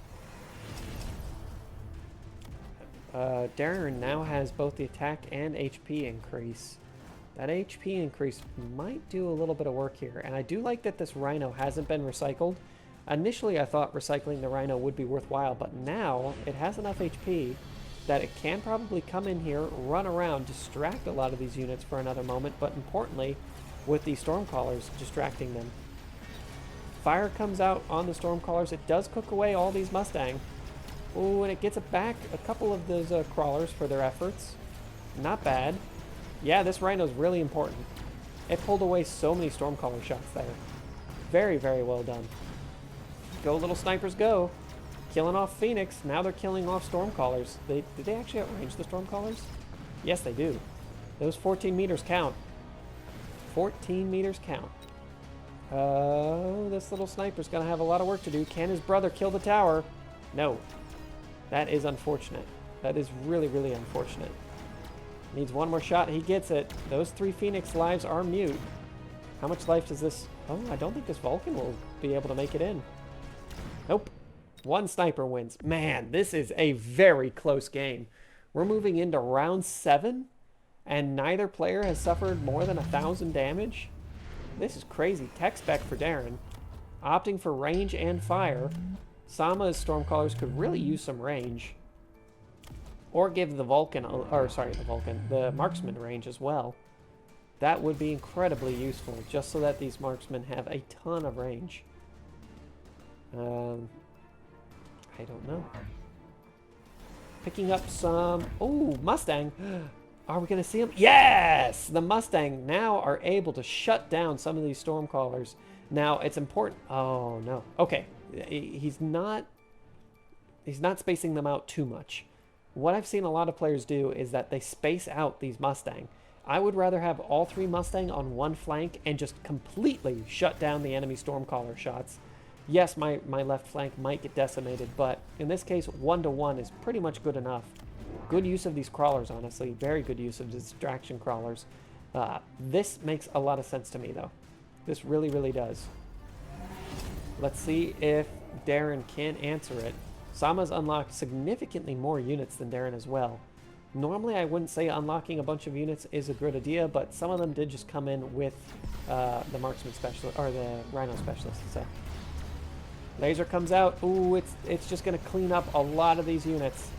Darren now has both the attack and HP increase. That HP increase might do a little bit of work here, and I do like that this Rhino hasn't been recycled. Initially, I thought recycling the Rhino would be worthwhile, but now it has enough HP that it can probably come in here, run around, distract a lot of these units for another moment, but importantly, with the Stormcallers distracting them. Fire comes out on the Stormcallers. It does cook away all these Mustang. Oh, and it gets it back a couple of those crawlers for their efforts. Not bad. Yeah, this Rhino's really important. It pulled away so many Stormcaller shots there. Very, very well done. Go, little snipers, go. Killing off Phoenix. Now they're killing off Stormcallers. Did they actually outrange the Stormcallers? Yes, they do. Those 14 meters count. 14 meters count. Oh, this little sniper's going to have a lot of work to do. Can his brother kill the tower? No. That is unfortunate. That is really, really unfortunate. Needs one more shot. He gets it. Those 3 Phoenix lives are mute. How much life does this... Oh, I don't think this Vulcan will be able to make it in. Nope. 1 sniper wins. Man, this is a very close game. We're moving into round 7, and neither player has suffered more than 1,000 damage. This is crazy. Tech spec for Darren. Opting for range and fire. Sama's Stormcallers could really use some range. Or give the Vulcan, the Marksman range as well. That would be incredibly useful, just so that these Marksmen have a ton of range. I don't know. Picking up some... Oh, Mustang! Are we going to see him? Yes! The Mustang now are able to shut down some of these Stormcallers. Now, it's important... Oh, no. Okay. He's not spacing them out too much. What I've seen a lot of players do is that they space out these Mustang. I would rather have all 3 Mustang on one flank and just completely shut down the enemy Stormcaller shots. Yes, my left flank might get decimated, but in this case, 1-to-1 is pretty much good enough. Good use of these crawlers, honestly. Very good use of distraction crawlers. This makes a lot of sense to me, though. This really, really does. Let's see if Darren can answer it. Sama's unlocked significantly more units than Darren as well. Normally, I wouldn't say unlocking a bunch of units is a good idea, but some of them did just come in with the marksman specialist, or the rhino specialist. So, laser comes out. Ooh, it's just going to clean up a lot of these units.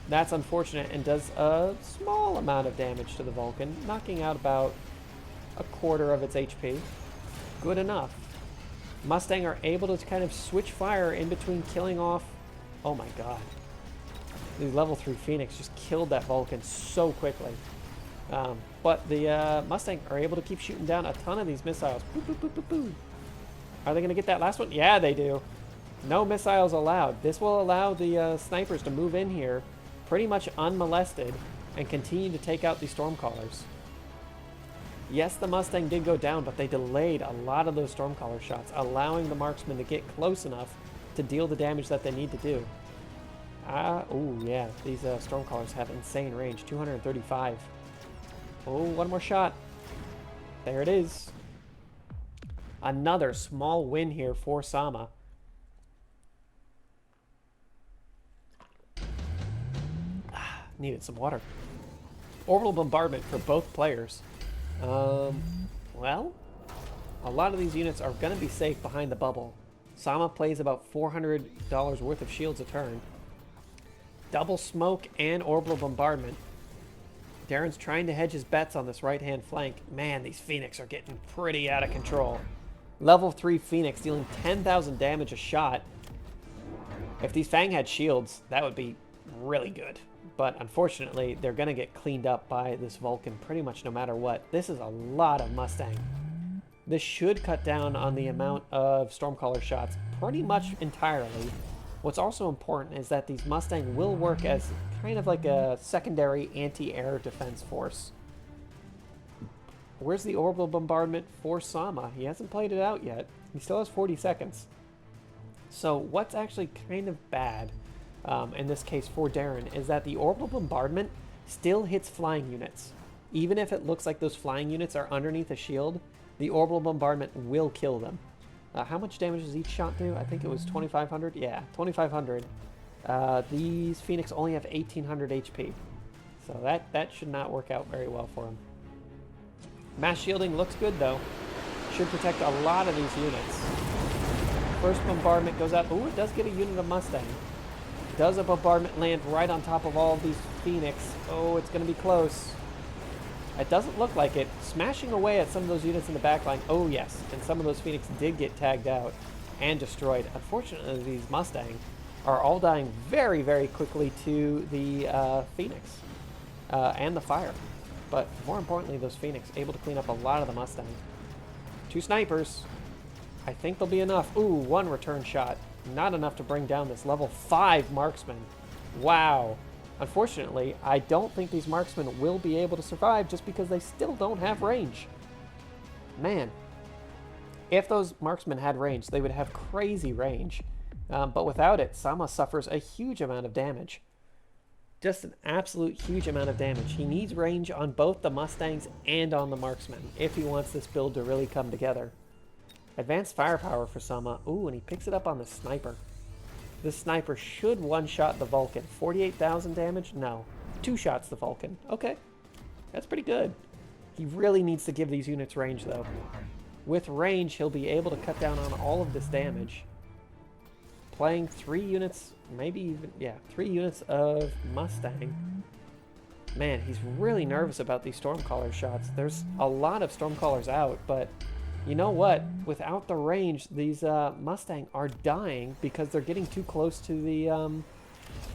That's unfortunate and does a small amount of damage to the Vulcan, knocking out about a quarter of its HP. Good enough. Mustang are able to kind of switch fire in between killing off. Oh my god. The level 3 Phoenix just killed that Vulcan so quickly. But the Mustang are able to keep shooting down a ton of these missiles. Boop, boop, boop, boop, boop. Are they going to get that last one? Yeah, they do. No missiles allowed. This will allow the snipers to move in here pretty much unmolested and continue to take out the Stormcallers. Yes, the Mustang did go down, but they delayed a lot of those Stormcaller shots, allowing the marksmen to get close enough to deal the damage that they need to do. Oh yeah, these Stormcallers have insane range, 235. Oh, one more shot. There it is. Another small win here for SAMA. Needed some water. Orbital bombardment for both players. Well, a lot of these units are going to be safe behind the bubble. SAMA plays about $400 worth of shields a turn. Double smoke and orbital bombardment. Deren's trying to hedge his bets on this right-hand flank. Man, these Phoenix are getting pretty out of control. Level 3 Phoenix dealing 10,000 damage a shot. If these Fang had shields, that would be really good. But unfortunately, they're going to get cleaned up by this Vulcan pretty much no matter what. This is a lot of Mustang. This should cut down on the amount of Stormcaller shots pretty much entirely. What's also important is that these Mustang will work as kind of like a secondary anti-air defense force. Where's the orbital bombardment for SAMA? He hasn't played it out yet. He still has 40 seconds. So what's actually kind of bad in this case for Deren is that the orbital bombardment still hits flying units. Even if it looks like those flying units are underneath a shield, the orbital bombardment will kill them. How much damage does each shot do? I think it was 2,500. Yeah, 2,500. These Phoenix only have 1,800 HP. So that should not work out very well for him. Mass shielding looks good though. Should protect a lot of these units. First bombardment goes out. Oh, it does get a unit of Mustang. Does a bombardment land right on top of all of these Phoenix? Oh, it's going to be close. It doesn't look like it. Smashing away at some of those units in the backline. Oh, yes. And some of those Phoenix did get tagged out and destroyed. Unfortunately, these Mustang are all dying very, very quickly to the Phoenix and the fire. But more importantly, those Phoenix able to clean up a lot of the Mustang. 2 snipers. I think they'll be enough. Ooh, 1 return shot. Not enough to bring down this level 5 marksman. Wow. Unfortunately, I don't think these marksmen will be able to survive just because they still don't have range. Man, if those marksmen had range, they would have crazy range. But without it, SAMA suffers a huge amount of damage. Just an absolute huge amount of damage. He needs range on both the Mustangs and on the marksmen if he wants this build to really come together. Advanced firepower for SAMA. Ooh, and he picks it up on the sniper. This sniper should one-shot the Vulcan. 48,000 damage? No. 2 shots the Vulcan. Okay. That's pretty good. He really needs to give these units range, though. With range, he'll be able to cut down on all of this damage. Playing 3 units, maybe even, yeah, 3 units of Mustang. Man, he's really nervous about these Stormcaller shots. There's a lot of Stormcallers out, but you know what? Without the range, these Mustang are dying because they're getting too close to the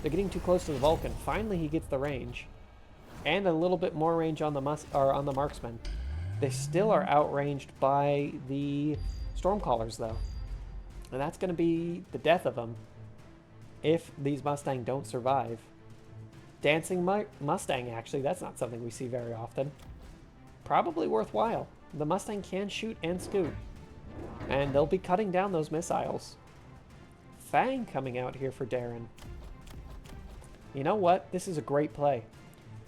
Vulcan. Finally, he gets the range, and a little bit more range on the marksman. They still are outranged by the Stormcallers, though, and that's going to be the death of them if these Mustang don't survive. Dancing Mustang, actually, that's not something we see very often. Probably worthwhile. The Mustang can shoot and scoot, and they'll be cutting down those missiles. Fang coming out here for Deren. You know what? This is a great play.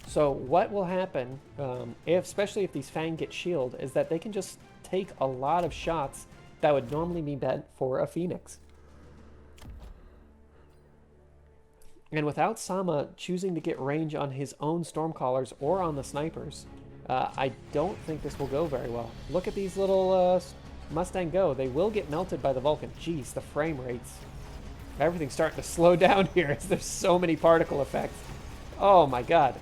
So what will happen, especially if these Fang get shield, is that they can just take a lot of shots that would normally be meant for a Phoenix. And without Sama choosing to get range on his own Stormcallers or on the snipers, I don't think this will go very well. Look at these little Mustang go. They will get melted by the Vulcan. Jeez, the frame rates. Everything's starting to slow down here as there's so many particle effects. Oh my god.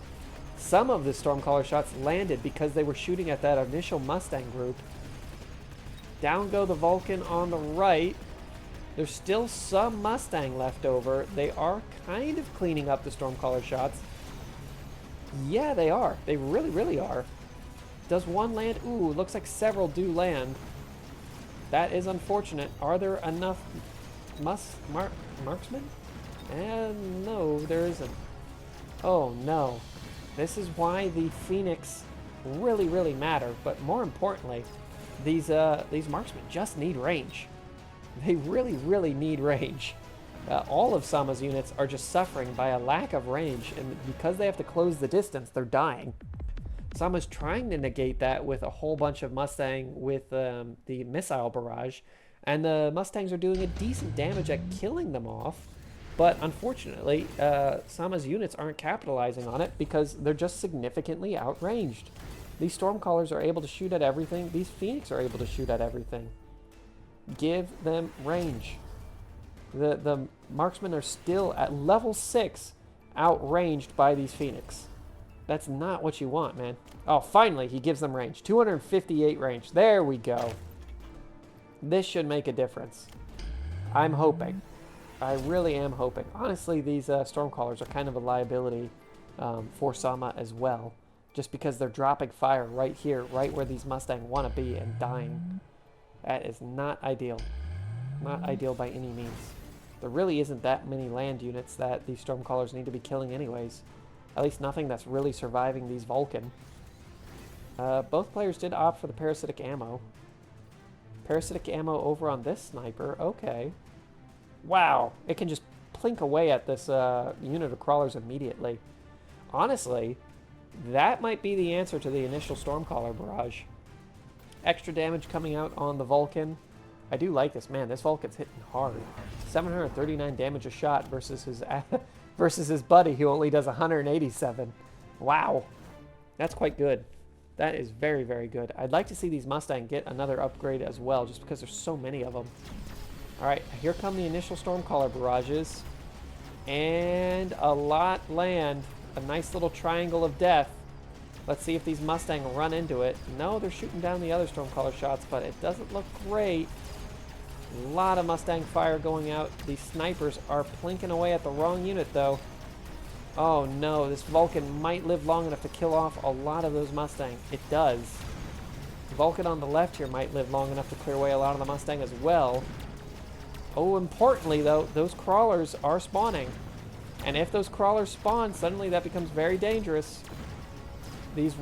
Some of the Stormcaller shots landed because they were shooting at that initial Mustang group. Down go the Vulcan on the right. There's still some Mustang left over. They are kind of cleaning up the Stormcaller shots. Yeah, they are. They really, really are. Does one land? Ooh, looks like several do land. That is unfortunate. Are there enough marksmen? And no, there isn't. Oh no. This is why the Phoenix really, really matter. But more importantly, these marksmen just need range. They really, really need range. All of Sama's units are just suffering by a lack of range, and because they have to close the distance, they're dying. Sama's trying to negate that with a whole bunch of Mustang with the missile barrage, and the Mustangs are doing a decent damage at killing them off, but unfortunately, Sama's units aren't capitalizing on it because they're just significantly outranged. These Stormcallers are able to shoot at everything. These Phoenix are able to shoot at everything. Give them range. The marksmen are still at level 6 outranged by these Phoenix. That's not what you want, man. Oh, finally, he gives them range. 258 range. There we go. This should make a difference. I'm hoping. I really am hoping. Honestly, these Stormcallers are kind of a liability for Sama as well. Just because they're dropping fire right here, right where these Mustang want to be and dying. That is not ideal. Not ideal by any means. There really isn't that many land units that these Stormcallers need to be killing anyways. At least nothing that's really surviving these Vulcan. Both players did opt for the parasitic ammo. Parasitic ammo over on this sniper. Okay. Wow. It can just plink away at this unit of crawlers immediately. Honestly, that might be the answer to the initial Stormcaller barrage. Extra damage coming out on the Vulcan. I do like this. Man, this Vulcan's hitting hard. 739 damage a shot versus his buddy who only does 187. Wow. That's quite good. That is very, very good. I'd like to see these Mustang get another upgrade as well, just because there's so many of them. All right, here come the initial Stormcaller barrages. And a lot land. A nice little triangle of death. Let's see if these Mustang run into it. No, they're shooting down the other Stormcaller shots, but it doesn't look great. A lot of Mustang fire going out. These snipers are plinking away at the wrong unit, though. Oh no, this Vulcan might live long enough to kill off a lot of those Mustang. It does. Vulcan on the left here might live long enough to clear away a lot of the Mustang as well. Oh, importantly, though, those crawlers are spawning. And if those crawlers spawn, suddenly that becomes very dangerous. These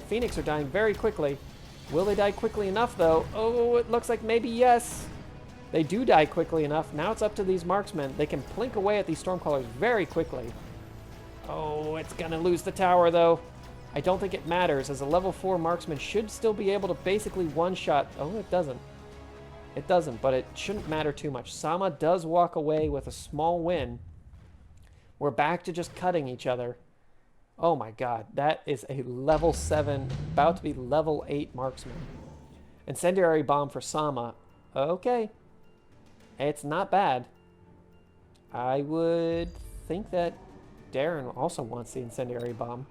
Phoenix are dying very quickly. Will they die quickly enough, though? Oh, it looks like maybe yes. They do die quickly enough. Now it's up to these marksmen. They can plink away at these Stormcallers very quickly. Oh, it's going to lose the tower, though. I don't think it matters, as a level 4 marksman should still be able to basically one-shot. Oh, it doesn't. It doesn't, but it shouldn't matter too much. Sama does walk away with a small win. We're back to just cutting each other. Oh my god, that is a level 7, about to be level 8 marksman. Incendiary bomb for Sama. Okay. It's not bad. I would think that Deren also wants the incendiary bomb.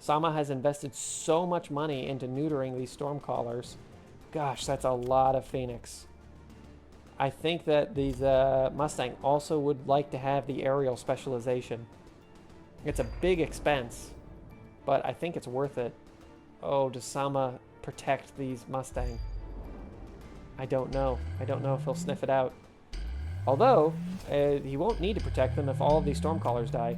Sama has invested so much money into neutering these Stormcallers. Gosh, that's a lot of Phoenix. I think that these Mustang also would like to have the aerial specialization. It's a big expense, but I think it's worth it. Oh, does Sama protect these Mustang? I don't know. I don't know if he'll sniff it out. Although, he won't need to protect them if all of these Stormcallers die.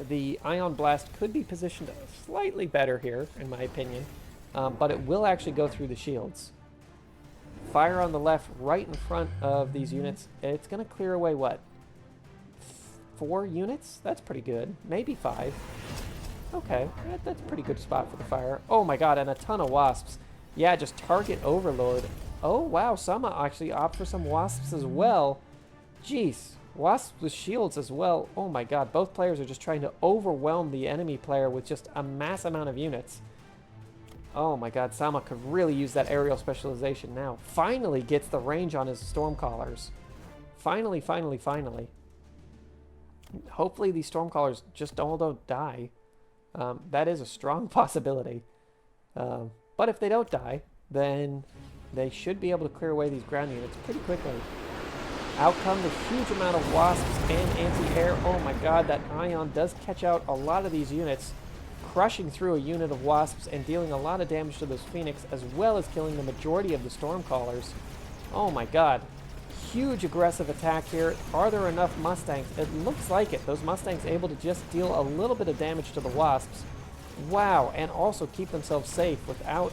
The Ion Blast could be positioned slightly better here, in my opinion, but it will actually go through the shields. Fire on the left, right in front of these units. It's going to clear away, what? 4 units? That's pretty good. Maybe 5. Okay, that's a pretty good spot for the fire. Oh my god, and a ton of wasps. Yeah, just target overload. Oh wow, Sama actually opt for some wasps as well. Jeez, Wasps with shields as well. Oh my god, both players are just trying to overwhelm the enemy player with just a mass amount of units. Oh my god, Sama could really use that aerial specialization now. Finally gets the range on his Stormcallers. Finally, finally, finally. Hopefully these Stormcallers just all don't die. That is a strong possibility. But if they don't die, then they should be able to clear away these ground units pretty quickly. Out come the huge amount of Wasps and anti-air. Oh my god, that Ion does catch out a lot of these units, crushing through a unit of Wasps and dealing a lot of damage to those Phoenix, as well as killing the majority of the Stormcallers. Oh my god. Huge aggressive attack here. Are there enough Mustangs? It looks like it. Those Mustangs able to just deal a little bit of damage to the Wasps. Wow, and also keep themselves safe without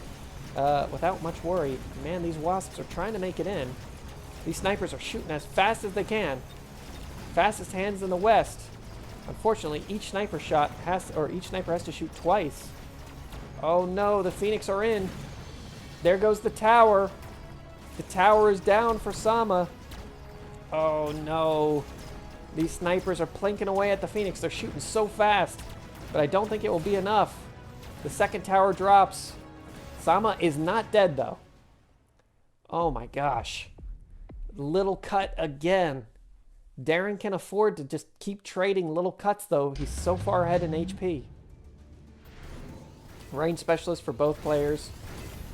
much worry. Man, these Wasps are trying to make it in. These snipers are shooting as fast as they can. Fastest hands in the West. Unfortunately, each sniper has to shoot twice. Oh no, the Phoenix are in. There goes the tower. The tower is down for Sama. Oh no. These snipers are plinking away at the Phoenix. They're shooting so fast. But I don't think it will be enough. The second tower drops. Sama is not dead though. Oh my gosh. Little cut again. Darren can afford to just keep trading little cuts though. He's so far ahead in HP. Range specialist for both players.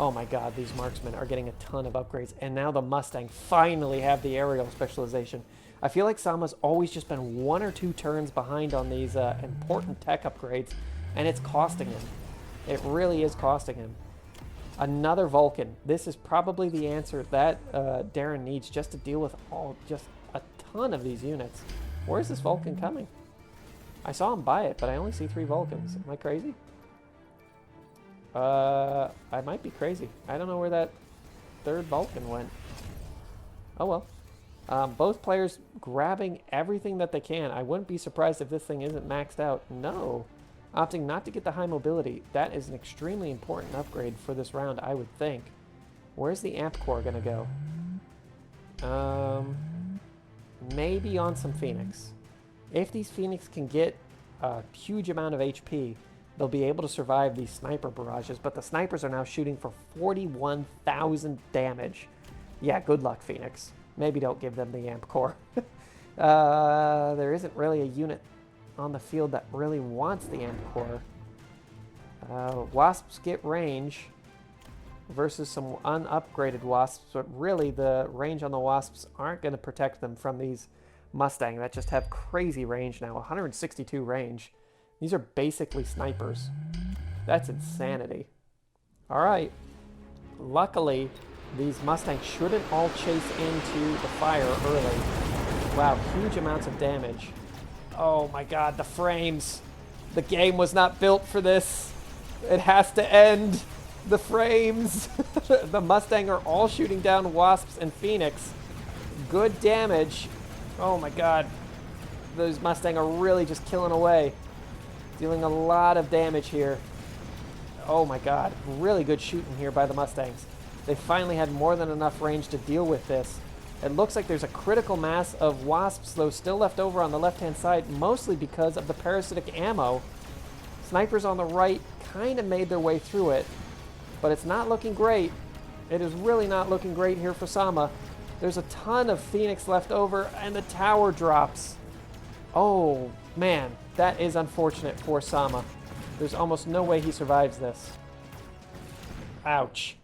Oh my god, these marksmen are getting a ton of upgrades. And now the Mustang finally have the aerial specialization. I feel like Sama's always just been 1 or 2 turns behind on these important tech upgrades. And it's costing him. It really is costing him. Another Vulcan. This is probably the answer that Darren needs just to deal with just a ton of these units. Where's this Vulcan coming? I saw him buy it, but I only see 3 Vulcans. Am I crazy? I might be crazy. I don't know where that 3rd Vulcan went. Oh well. Both players grabbing everything that they can. I wouldn't be surprised if this thing isn't maxed out. No. Opting not to get the high mobility. That is an extremely important upgrade for this round, I would think. Where's the amp core going to go? Maybe on some Phoenix. If these Phoenix can get a huge amount of HP, they'll be able to survive these sniper barrages. But the snipers are now shooting for 41,000 damage. Yeah, good luck, Phoenix. Maybe don't give them the amp core. There isn't really a unit on the field that really wants the amp core. Wasps get range versus some unupgraded Wasps, but really the range on the Wasps aren't going to protect them from these Mustang that just have crazy range now. 162 range. These are basically snipers. That's insanity. All right. Luckily, these Mustangs shouldn't all chase into the fire early. Wow, huge amounts of damage. Oh my god, the frames. The game was not built for this. It has to end. The frames. The Mustang are all shooting down Wasps and Phoenix. Good damage. Oh my god. Those Mustang are really just killing away. Dealing a lot of damage here. Oh my god. Really good shooting here by the Mustangs. They finally had more than enough range to deal with this. It looks like there's a critical mass of Wasps, though, still left over on the left-hand side, mostly because of the parasitic ammo. Snipers on the right kind of made their way through it, but it's not looking great. It is really not looking great here for Sama. There's a ton of Phoenix left over, and the tower drops. Oh, man, that is unfortunate for Sama. There's almost no way he survives this. Ouch.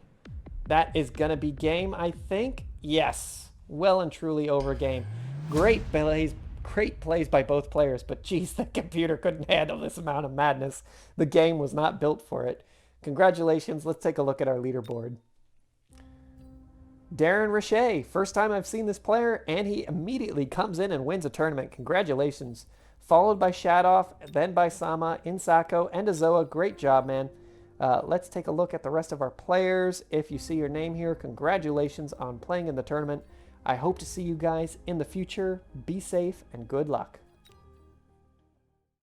That is going to be game, I think. Yes. Well and truly over game. Great plays by both players, but geez, the computer couldn't handle this amount of madness. The game was not built for it. Congratulations. Let's take a look at our leaderboard. Derenriche, first time I've seen this player, and he immediately comes in and wins a tournament. Congratulations. Followed by Shadoff, then by Sama, Insako, and Azoa. Great job, man. Let's take a look at the rest of our players. If you see your name here, congratulations on playing in the tournament. I hope to see you guys in the future. Be safe and good luck.